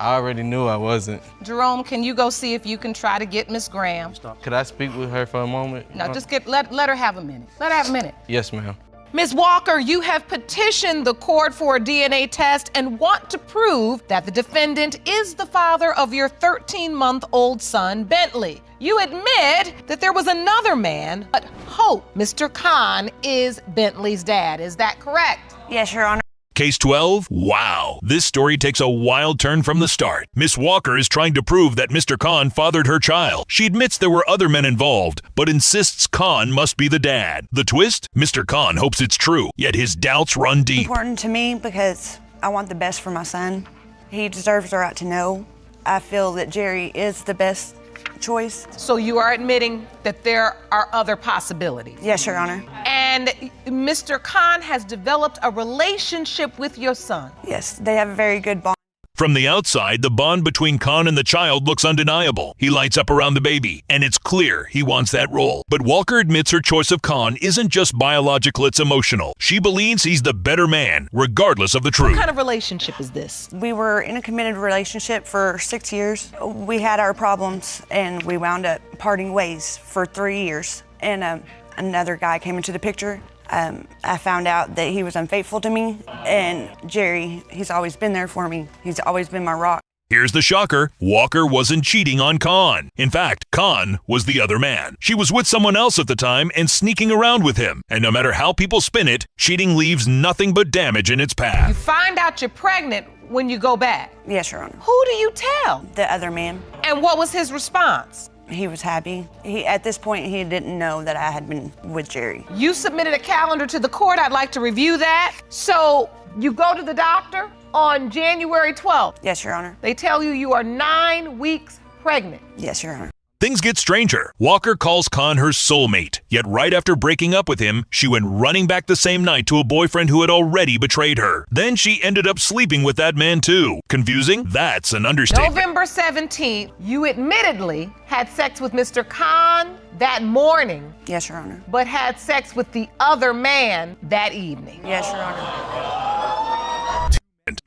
I already knew I wasn't. Jerome, can you go see if you can try to get Miss Graham? Could I speak with her for a moment? No, just let her have a minute. Let her have a minute. Yes, ma'am. Ms. Walker, you have petitioned the court for a DNA test and want to prove that the defendant is the father of your 13-month-old son, Bentley. You admit that there was another man, but hope Mr. Khan is Bentley's dad. Is that correct? Yes, Your Honor. Case 12? Wow. This story takes a wild turn from the start. Miss Walker is trying to prove that Mr. Khan fathered her child. She admits there were other men involved, but insists Khan must be the dad. The twist? Mr. Khan hopes it's true, yet his doubts run deep. Important to me because I want the best for my son. He deserves the right to know. I feel that Jerry is the best choice. So you are admitting that there are other possibilities? Yes, Your Honor. And Mr. Khan has developed a relationship with your son? Yes, they have a very good bond. From the outside, the bond between Khan and the child looks undeniable. He lights up around the baby, and it's clear he wants that role. But Walker admits her choice of Khan isn't just biological, it's emotional. She believes he's the better man, regardless of the truth. What kind of relationship is this? We were in a committed relationship for 6 years. We had our problems, and we wound up parting ways for 3 years. And another guy came into the picture. I found out that he was unfaithful to me, and Jerry, he's always been there for me. He's always been my rock. Here's the shocker. Walker wasn't cheating on Khan. In fact, Khan was the other man. She was with someone else at the time and sneaking around with him. And no matter how people spin it, cheating leaves nothing but damage in its path. You find out you're pregnant when you go back? Yes, Your Honor. Who do you tell? The other man. And what was his response? He was happy. At this point, he didn't know that I had been with Jerry. You submitted a calendar to the court. I'd like to review that. So you go to the doctor on January 12th. Yes, Your Honor. They tell you are 9 weeks pregnant. Yes, Your Honor. Things get stranger. Walker calls Khan her soulmate. Yet right after breaking up with him, she went running back the same night to a boyfriend who had already betrayed her. Then she ended up sleeping with that man too. Confusing? That's an understatement. November 17th, you admittedly had sex with Mr. Khan that morning. Yes, Your Honor. But had sex with the other man that evening. Yes, Your Honor.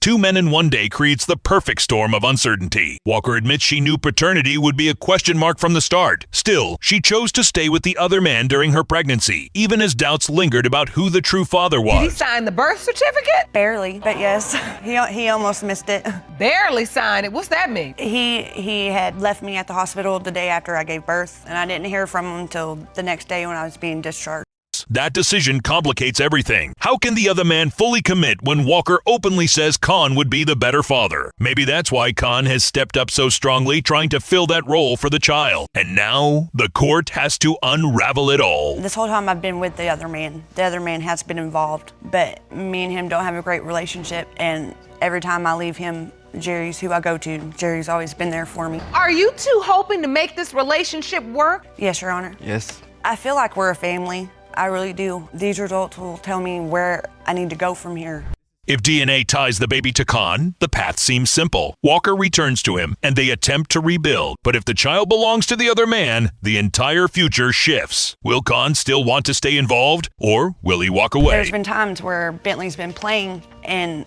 2 men in one day creates the perfect storm of uncertainty. Walker admits she knew paternity would be a question mark from the start. Still, she chose to stay with the other man during her pregnancy, even as doubts lingered about who the true father was. Did he sign the birth certificate? Barely, but yes. He almost missed it. Barely signed it? What's that mean? He had left me at the hospital the day after I gave birth, and I didn't hear from him until the next day when I was being discharged. That decision complicates everything. How can the other man fully commit when Walker openly says Khan would be the better father? Maybe that's why Khan has stepped up so strongly, trying to fill that role for the child. And now the court has to unravel it all. This whole time I've been with the other man. The other man has been involved, but me and him don't have a great relationship, and every time I leave him, Jerry's who I go to. Jerry's always been there for me. Are you two hoping to make this relationship work? Yes, Your Honor. Yes. I feel like we're a family. I really do. These results will tell me where I need to go from here. If DNA ties the baby to Khan, the path seems simple. Walker returns to him, and they attempt to rebuild. But if the child belongs to the other man, the entire future shifts. Will Khan still want to stay involved, or will he walk away? There's been times where Bentley's been playing, and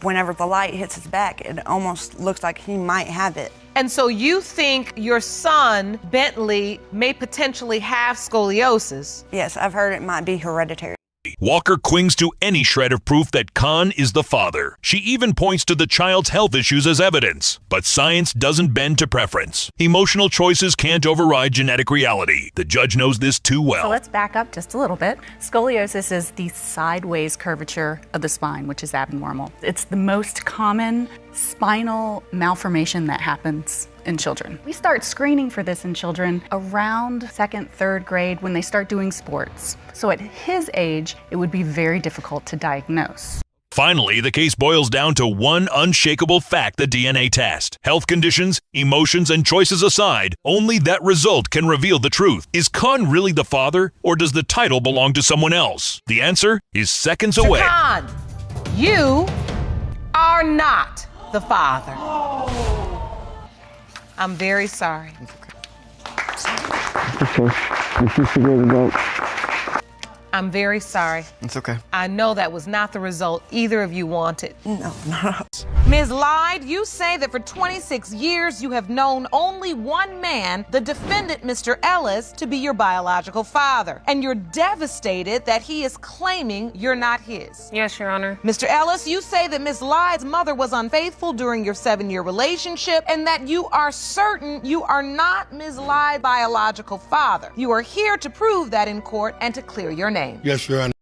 whenever the light hits his back, it almost looks like he might have it. And so you think your son, Bentley, may potentially have scoliosis? Yes, I've heard it might be hereditary. Walker clings to any shred of proof that Khan is the father. She even points to the child's health issues as evidence. But science doesn't bend to preference. Emotional choices can't override genetic reality. The judge knows this too well. So let's back up just a little bit. Scoliosis is the sideways curvature of the spine, which is abnormal. It's the most common spinal malformation that happens in children. We start screening for this in children around 2nd, 3rd grade when they start doing sports. So at his age, it would be very difficult to diagnose. Finally, the case boils down to one unshakable fact: the DNA test. Health conditions, emotions, and choices aside, only that result can reveal the truth. Is Khan really the father, or does the title belong to someone else? The answer is seconds away. Khan, you are not the father. I'm very sorry. I'm very sorry. It's okay. I know that was not the result either of you wanted. No, no. Ms. Lyde, you say that for 26 years you have known only one man, the defendant, Mr. Ellis, to be your biological father. And you're devastated that he is claiming you're not his. Yes, Your Honor. Mr. Ellis, you say that Ms. Lyde's mother was unfaithful during your 7-year relationship and that you are certain you are not Ms. Lyde's biological father. You are here to prove that in court and to clear your name. Yes, Your Honor.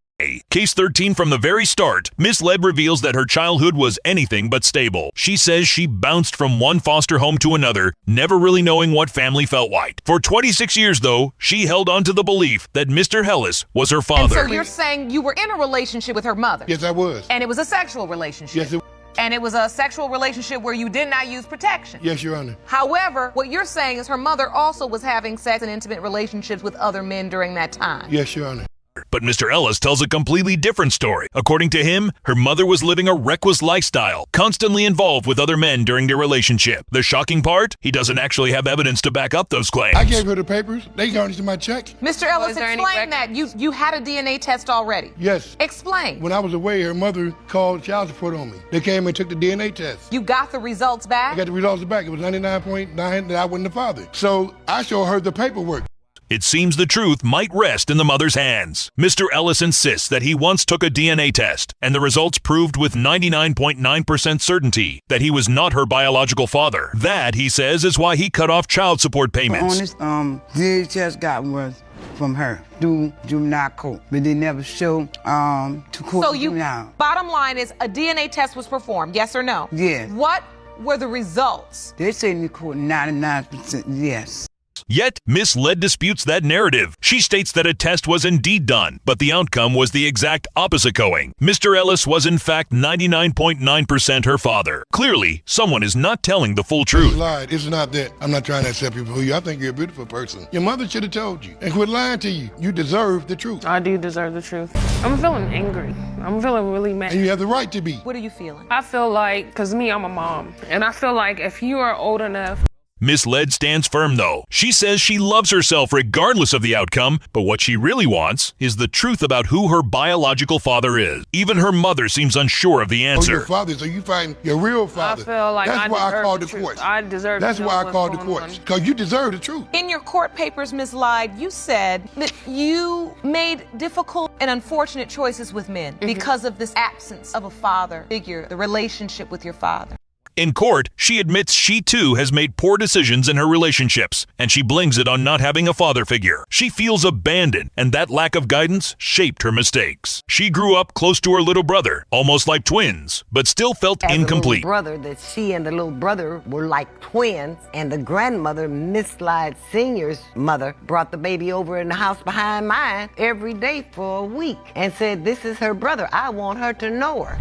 Case 13 from the very start, Miss Led reveals that her childhood was anything but stable. She says she bounced from one foster home to another, never really knowing what family felt like. For 26 years, though, she held on to the belief that Mr. Ellis was her father. And so you're saying you were in a relationship with her mother? Yes, I was. And it was a sexual relationship? Yes, it was. And it was a sexual relationship where you did not use protection? Yes, Your Honor. However, what you're saying is her mother also was having sex and intimate relationships with other men during that time? Yes, Your Honor. But Mr. Ellis tells a completely different story. According to him, her mother was living a reckless lifestyle, constantly involved with other men during their relationship. The shocking part? He doesn't actually have evidence to back up those claims. I gave her the papers. They garnished my check. Mr. Ellis, explain that. You had a DNA test already. Yes. Explain. When I was away, her mother called child support on me. They came and took the DNA test. You got the results back? I got the results back. It was 99.9 that I wasn't the father. So I showed her the paperwork. It seems the truth might rest in the mother's hands. Mr. Ellis insists that he once took a DNA test, and the results proved with 99.9% certainty that he was not her biological father. That, he says, is why he cut off child support payments. The honest DNA test got was from her through juvenile court, but they never showed to court. So you, juvenile. bottom line is a DNA test was performed, yes or no? Yes. What were the results? They say in the court 99% yes. Yet, Miss Led disputes that narrative. She states that a test was indeed done, but the outcome was the exact opposite going. Mr. Ellis was in fact 99.9% her father. Clearly, someone is not telling the full truth. Lied. It's not that. I'm not trying to accept people who you. I think you're a beautiful person. Your mother should have told you and quit lying to you. You deserve the truth. I do deserve the truth. I'm feeling angry. I'm feeling really mad. And you have the right to be. What are you feeling? I feel like, because me, I'm a mom, and I feel like if you are old enough. Miss Led stands firm, though. She says she loves herself regardless of the outcome, but what she really wants is the truth about who her biological father is. Even her mother seems unsure of the answer. Oh, your father, so you find your real father. I feel like that's why I called the courts. I deserve That's why I called the courts, because you deserve the truth. In your court papers, Ms. Lyde, you said that you made difficult and unfortunate choices with men because of this absence of a father figure, the relationship with your father. In court, she admits she too has made poor decisions in her relationships, and she blames it on not having a father figure. She feels abandoned, and that lack of guidance shaped her mistakes. She grew up close to her little brother, almost like twins, but still felt incomplete. As a little brother, that she and the little brother were like twins, and the grandmother, Miss Lyde Sr.'s mother, brought the baby over in the house behind mine every day for a week and said, "This is her brother. I want her to know her."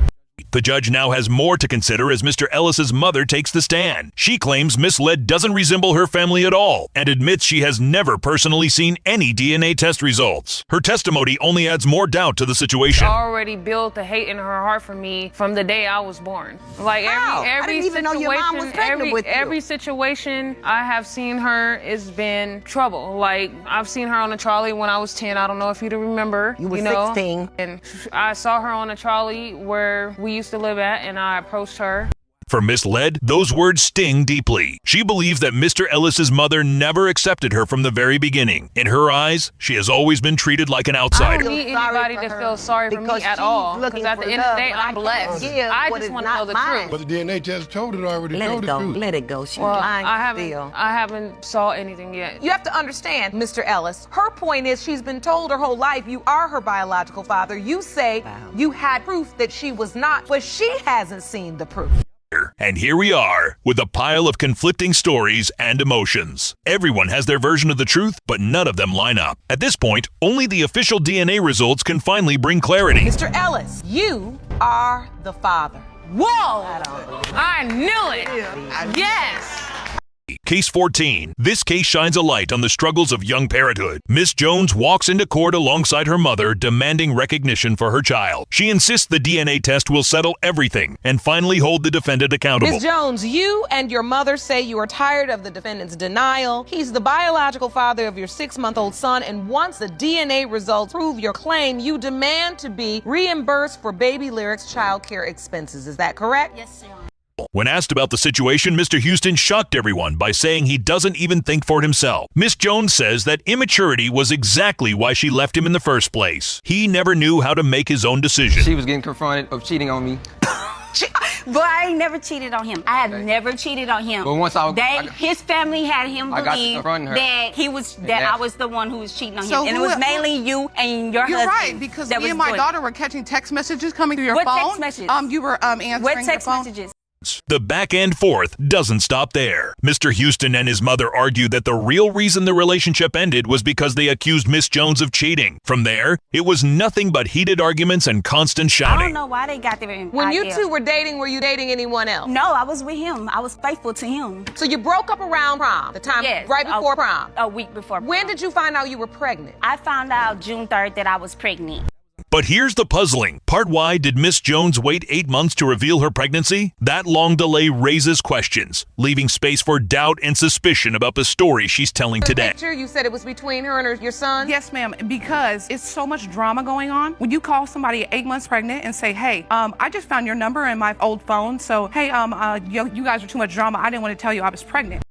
The judge now has more to consider as Mr. Ellis's mother takes the stand. She claims Miss Led doesn't resemble her family at all and admits she has never personally seen any DNA test results. Her testimony only adds more doubt to the situation. She already built the hate in her heart for me from the day I was born. Like every situation I have seen her has been trouble. Like I've seen her on a trolley when I was 10. I don't know if you remember. You were 16. And I saw her on a trolley where we used to live at, and I approached her. For Miss Led, those words sting deeply. She believes that Mr. Ellis's mother never accepted her from the very beginning. In her eyes, she has always been treated like an I outsider. don't need anybody to feel sorry for me at all. Because at the end of the day, I'm blessed. I just want to know the truth. But the DNA test told it already. Let it go. Let it go. She's lying still. I haven't saw anything yet. You have to understand, Mr. Ellis, her point is she's been told her whole life you are her biological father. You say you had proof that she was not, but she hasn't seen the proof. And here we are, with a pile of conflicting stories and emotions. Everyone has their version of the truth, but none of them line up. At this point, only the official DNA results can finally bring clarity. Mr. Ellis, you are the father. Whoa! I knew it! Yes! Case 14. This case shines a light on the struggles of young parenthood. Miss Jones walks into court alongside her mother, demanding recognition for her child. She insists the DNA test will settle everything and finally hold the defendant accountable. Ms. Jones, you and your mother say you are tired of the defendant's denial. He's the biological father of your 6-month-old son, and once the DNA results prove your claim, you demand to be reimbursed for Baby Lyric's child care expenses. Is that correct? Yes, sir. When asked about the situation, Mr. Houston shocked everyone by saying he doesn't even think for himself. Miss Jones says that immaturity was exactly why she left him in the first place. He never knew how to make his own decision. She was getting confronted of cheating on me. But I ain't never cheated on him. I have never cheated on him. But once his family had him believe that I was the one who was cheating on him. And it was mainly you and your husband. You're right, because me and my daughter were catching text messages coming through your phone. What text messages? You were answering what text the phone. messages? The back and forth doesn't stop there. Mr. Houston and his mother argued that the real reason the relationship ended was because they accused Miss Jones of cheating. From there, it was nothing but heated arguments and constant shouting. I don't know why they got there. When you two were dating, were you dating anyone else? No, I was with him. I was faithful to him. So you broke up around prom, the time right before prom? A week before prom. When did you find out you were pregnant? I found out June 3rd that I was pregnant. But here's the puzzling part. Why did Miss Jones wait 8 months to reveal her pregnancy? That long delay raises questions, leaving space for doubt and suspicion about the story she's telling today. You said it was between her and your son? Yes, ma'am, because it's so much drama going on. When you call somebody 8 months pregnant and say, hey, I just found your number in my old phone, so hey, you guys are too much drama. I didn't want to tell you I was pregnant.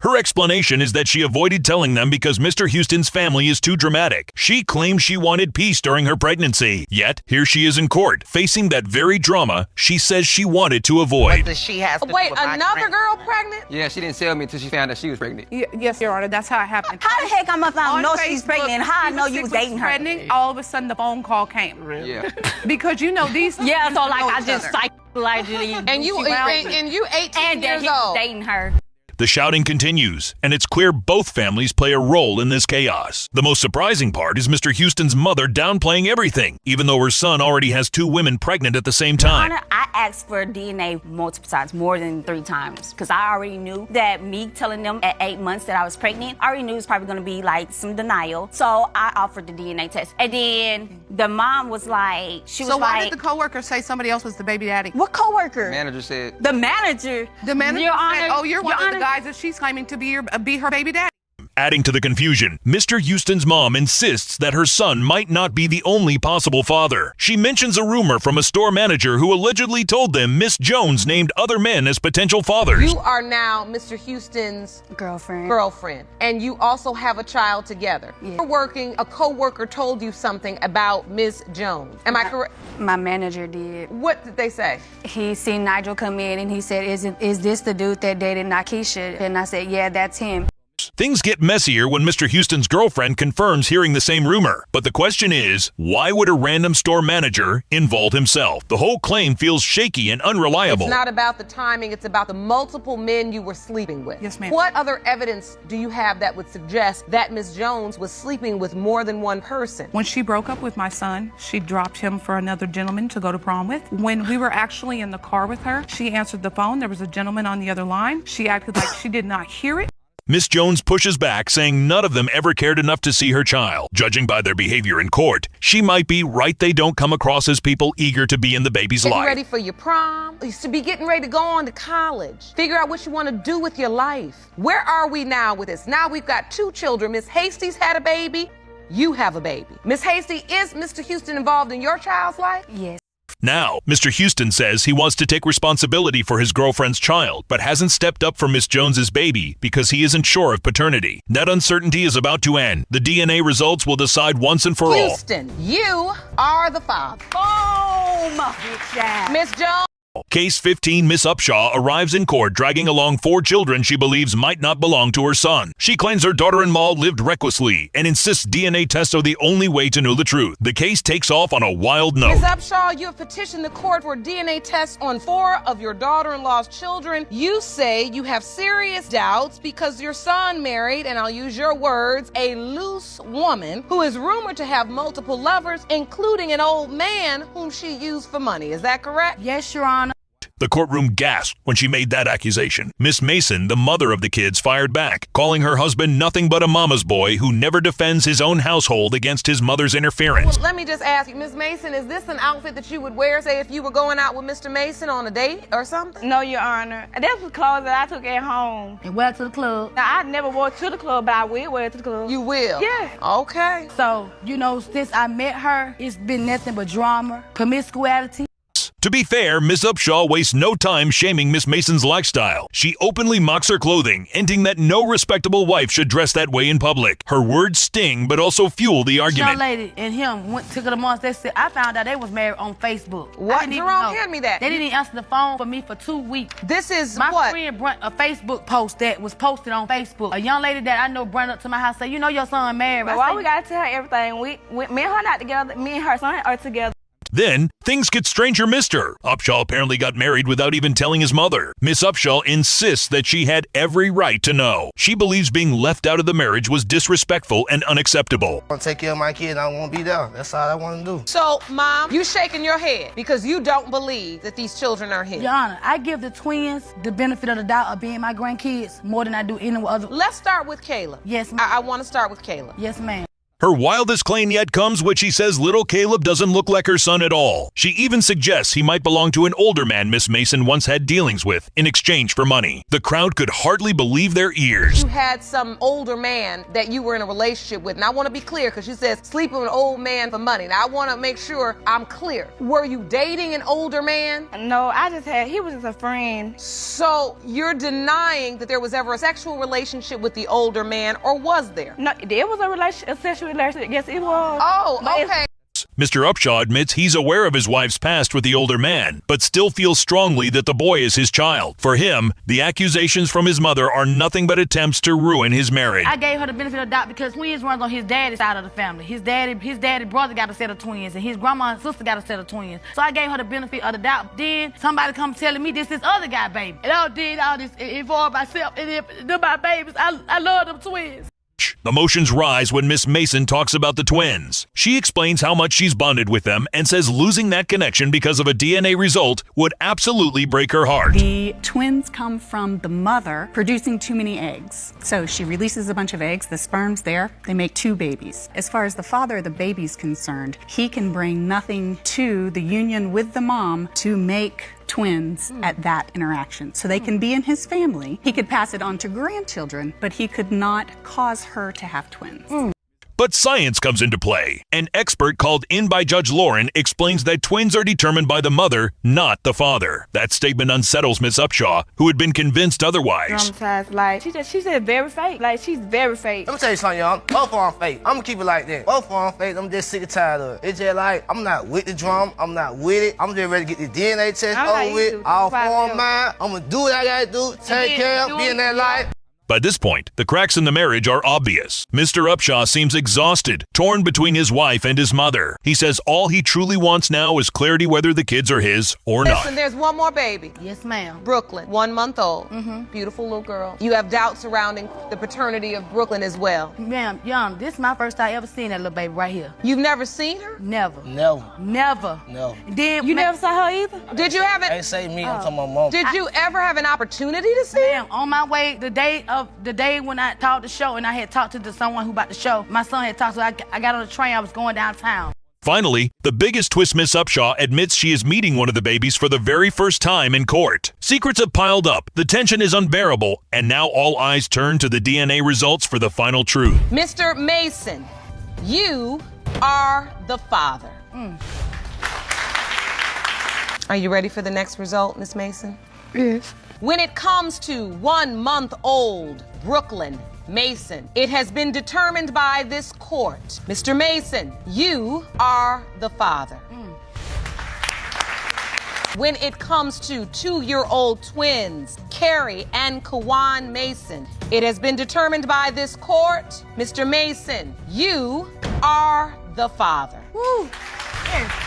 Her explanation is that she avoided telling them because Mr. Houston's family is too dramatic. She claims she wanted peace during her pregnancy. Yet, here she is in court, facing that very drama she says she wanted to avoid. Wait, another girl pregnant? Yeah, she didn't tell me until she found out she was pregnant. Yes, Your Honor, that's how it happened. How the heck I'm gonna know she's pregnant? How I know you was dating her? Pregnant, all of a sudden the phone call came. Yeah. Because you know these. Yeah, so like I just psychologically. And you 18 years old. Dating her. The shouting continues, and it's clear both families play a role in this chaos. The most surprising part is Mr. Houston's mother downplaying everything, even though her son already has 2 women pregnant at the same time. Your Honor, I asked for DNA multiple times, more than 3 times, because I already knew that me telling them at 8 months that I was pregnant, I already knew it was probably going to be like some denial. So I offered the DNA test. And then the mom was like, So why did the coworker say somebody else was the baby daddy? What coworker? Manager said. The manager. The manager Your said, Honor, oh, you're one of the guys that she's claiming to be her baby daddy. Adding to the confusion, Mr. Houston's mom insists that her son might not be the only possible father. She mentions a rumor from a store manager who allegedly told them Miss Jones named other men as potential fathers. You are now Mr. Houston's girlfriend, and you also have a child together. Yeah. You're working, a co-worker told you something about Miss Jones. Am I correct? My manager did. What did they say? He seen Nigel come in and he said, is this the dude that dated Nakisha? And I said, yeah, that's him. Things get messier when Mr. Houston's girlfriend confirms hearing the same rumor. But the question is, why would a random store manager involve himself? The whole claim feels shaky and unreliable. It's not about the timing, it's about the multiple men you were sleeping with. Yes, ma'am. What other evidence do you have that would suggest that Miss Jones was sleeping with more than one person? When she broke up with my son, she dropped him for another gentleman to go to prom with. When we were actually in the car with her, she answered the phone. There was a gentleman on the other line. She acted like she did not hear it. Miss Jones pushes back, saying none of them ever cared enough to see her child. Judging by their behavior in court, she might be right. They don't come across as people eager to be in the baby's life. Ready for your prom. You should be getting ready to go on to college. Figure out what you want to do with your life. Where are we now with this? Now we've got 2 children. Miss Hasty's had a baby. You have a baby. Miss Hasty, is Mr. Houston involved in your child's life? Yes. Now, Mr. Houston says he wants to take responsibility for his girlfriend's child, but hasn't stepped up for Miss Jones's baby because he isn't sure of paternity. That uncertainty is about to end. The DNA results will decide once and for all. Houston, you are the father. Boom! Miss Jones. Case 15, Miss Upshaw arrives in court dragging along 4 children she believes might not belong to her son. She claims her daughter-in-law lived recklessly and insists DNA tests are the only way to know the truth. The case takes off on a wild note. Ms. Upshaw, you have petitioned the court for DNA tests on 4 of your daughter-in-law's children. You say you have serious doubts because your son married, and I'll use your words, a loose woman who is rumored to have multiple lovers, including an old man whom she used for money. Is that correct? Yes, Your Honor. The courtroom gasped when she made that accusation. Miss Mason, the mother of the kids, fired back, calling her husband nothing but a mama's boy who never defends his own household against his mother's interference. Well, let me just ask you, Miss Mason, is this an outfit that you would wear, say, if you were going out with Mr. Mason on a date or something? No, Your Honor. This was clothes that I took at home. And wear to the club. Now, I never wore it to the club, but I will wear it to the club. You will? Yes. Okay. So, since I met her, it's been nothing but drama, promiscuity. To be fair, Miss Upshaw wastes no time shaming Miss Mason's lifestyle. She openly mocks her clothing, hinting that no respectable wife should dress that way in public. Her words sting, but also fuel the argument. Young lady and him took it amongst. They said I found out they was married on Facebook. What? Jerome, hand me that. They didn't answer the phone for me for 2 weeks. This is my what? friend brought a Facebook post that was posted on Facebook. A young lady that I know brought up to my house said, your son married. But why we gotta tell her everything? Me and her not together. Me and her son are together. Then, things get stranger, mister. Upshaw apparently got married without even telling his mother. Miss Upshaw insists that she had every right to know. She believes being left out of the marriage was disrespectful and unacceptable. I want to take care of my kid, I want to be there. That's all I want to do. So, Mom, you shaking your head because you don't believe that these children are his. Your Honor, I give the twins the benefit of the doubt of being my grandkids more than I do any other. Let's start with Caleb. Yes, ma'am. I want to start with Caleb. Yes, ma'am. Her wildest claim yet comes when she says little Caleb doesn't look like her son at all. She even suggests he might belong to an older man Miss Mason once had dealings with in exchange for money. The crowd could hardly believe their ears. You had some older man that you were in a relationship with, and I want to be clear because she says sleeping with an old man for money. Now, I want to make sure I'm clear. Were you dating an older man? No, he was just a friend. So you're denying that there was ever a sexual relationship with the older man, or was there? No, there was a sexual relationship. Yes, it was. Oh, okay. Mr. Upshaw admits he's aware of his wife's past with the older man, but still feels strongly that the boy is his child. For him, the accusations from his mother are nothing but attempts to ruin his marriage. I gave her the benefit of the doubt because twins runs on his daddy's side of the family. His daddy brother got a set of twins, and his grandma and sister got a set of twins. So I gave her the benefit of the doubt. Then somebody come telling me this other guy baby. And I did all this for myself, and they're my babies. I love them twins. Emotions rise when Miss Mason talks about the twins. She explains how much she's bonded with them and says losing that connection because of a DNA result would absolutely break her heart. The twins come from the mother producing too many eggs. So she releases a bunch of eggs, the sperm's there, they make 2 babies. As far as the father of the baby's concerned, he can bring nothing to the union with the mom to make twins at that interaction. So they can be in his family. He could pass it on to grandchildren, but he could not cause her to have twins. But science comes into play. An expert called in by Judge Lauren explains that twins are determined by the mother, not the father. That statement unsettles Miss Upshaw, who had been convinced otherwise. Traumatized, like, she's just very fake. Like, she's very fake. Let me tell you something, y'all. Both of them fake. I'm gonna keep it like that. Both of them fake. I'm just sick and tired of it. It's just like, I'm not with the drama. I'm not with it. I'm just ready to get the DNA test over with. All 4 of mine. I'm gonna do what I gotta do. Take care of, be in that life. By this point, the cracks in the marriage are obvious. Mr. Upshaw seems exhausted, torn between his wife and his mother. He says all he truly wants now is clarity whether the kids are his or not. Listen, there's one more baby. Yes, ma'am. Brooklyn, 1 month old. Beautiful little girl. You have doubts surrounding the paternity of Brooklyn as well. Ma'am, young, this is my first time ever seeing that little baby right here. You've never seen her? Never. No. Never. No. Then you never saw her either? Did you have it? Ain't say me, I'm talking about mom. Did you ever have an opportunity to see her? On my way, the day when I talked the show and I had talked to someone who about the show, my son had talked to her. I got on the train, I was going downtown. Finally, the biggest twist, Miss Upshaw admits she is meeting one of the babies for the very first time in court. Secrets have piled up, the tension is unbearable, and now all eyes turn to the DNA results for the final truth. Mr. Mason, you are the father. Are you ready for the next result, Miss Mason? Yes. When it comes to 1-month-old Brooklyn Mason, it has been determined by this court, Mr. Mason, you are the father. When it comes to 2-year-old twins, Carrie and Kawan Mason, it has been determined by this court, Mr. Mason, you are the father. Woo. Yes.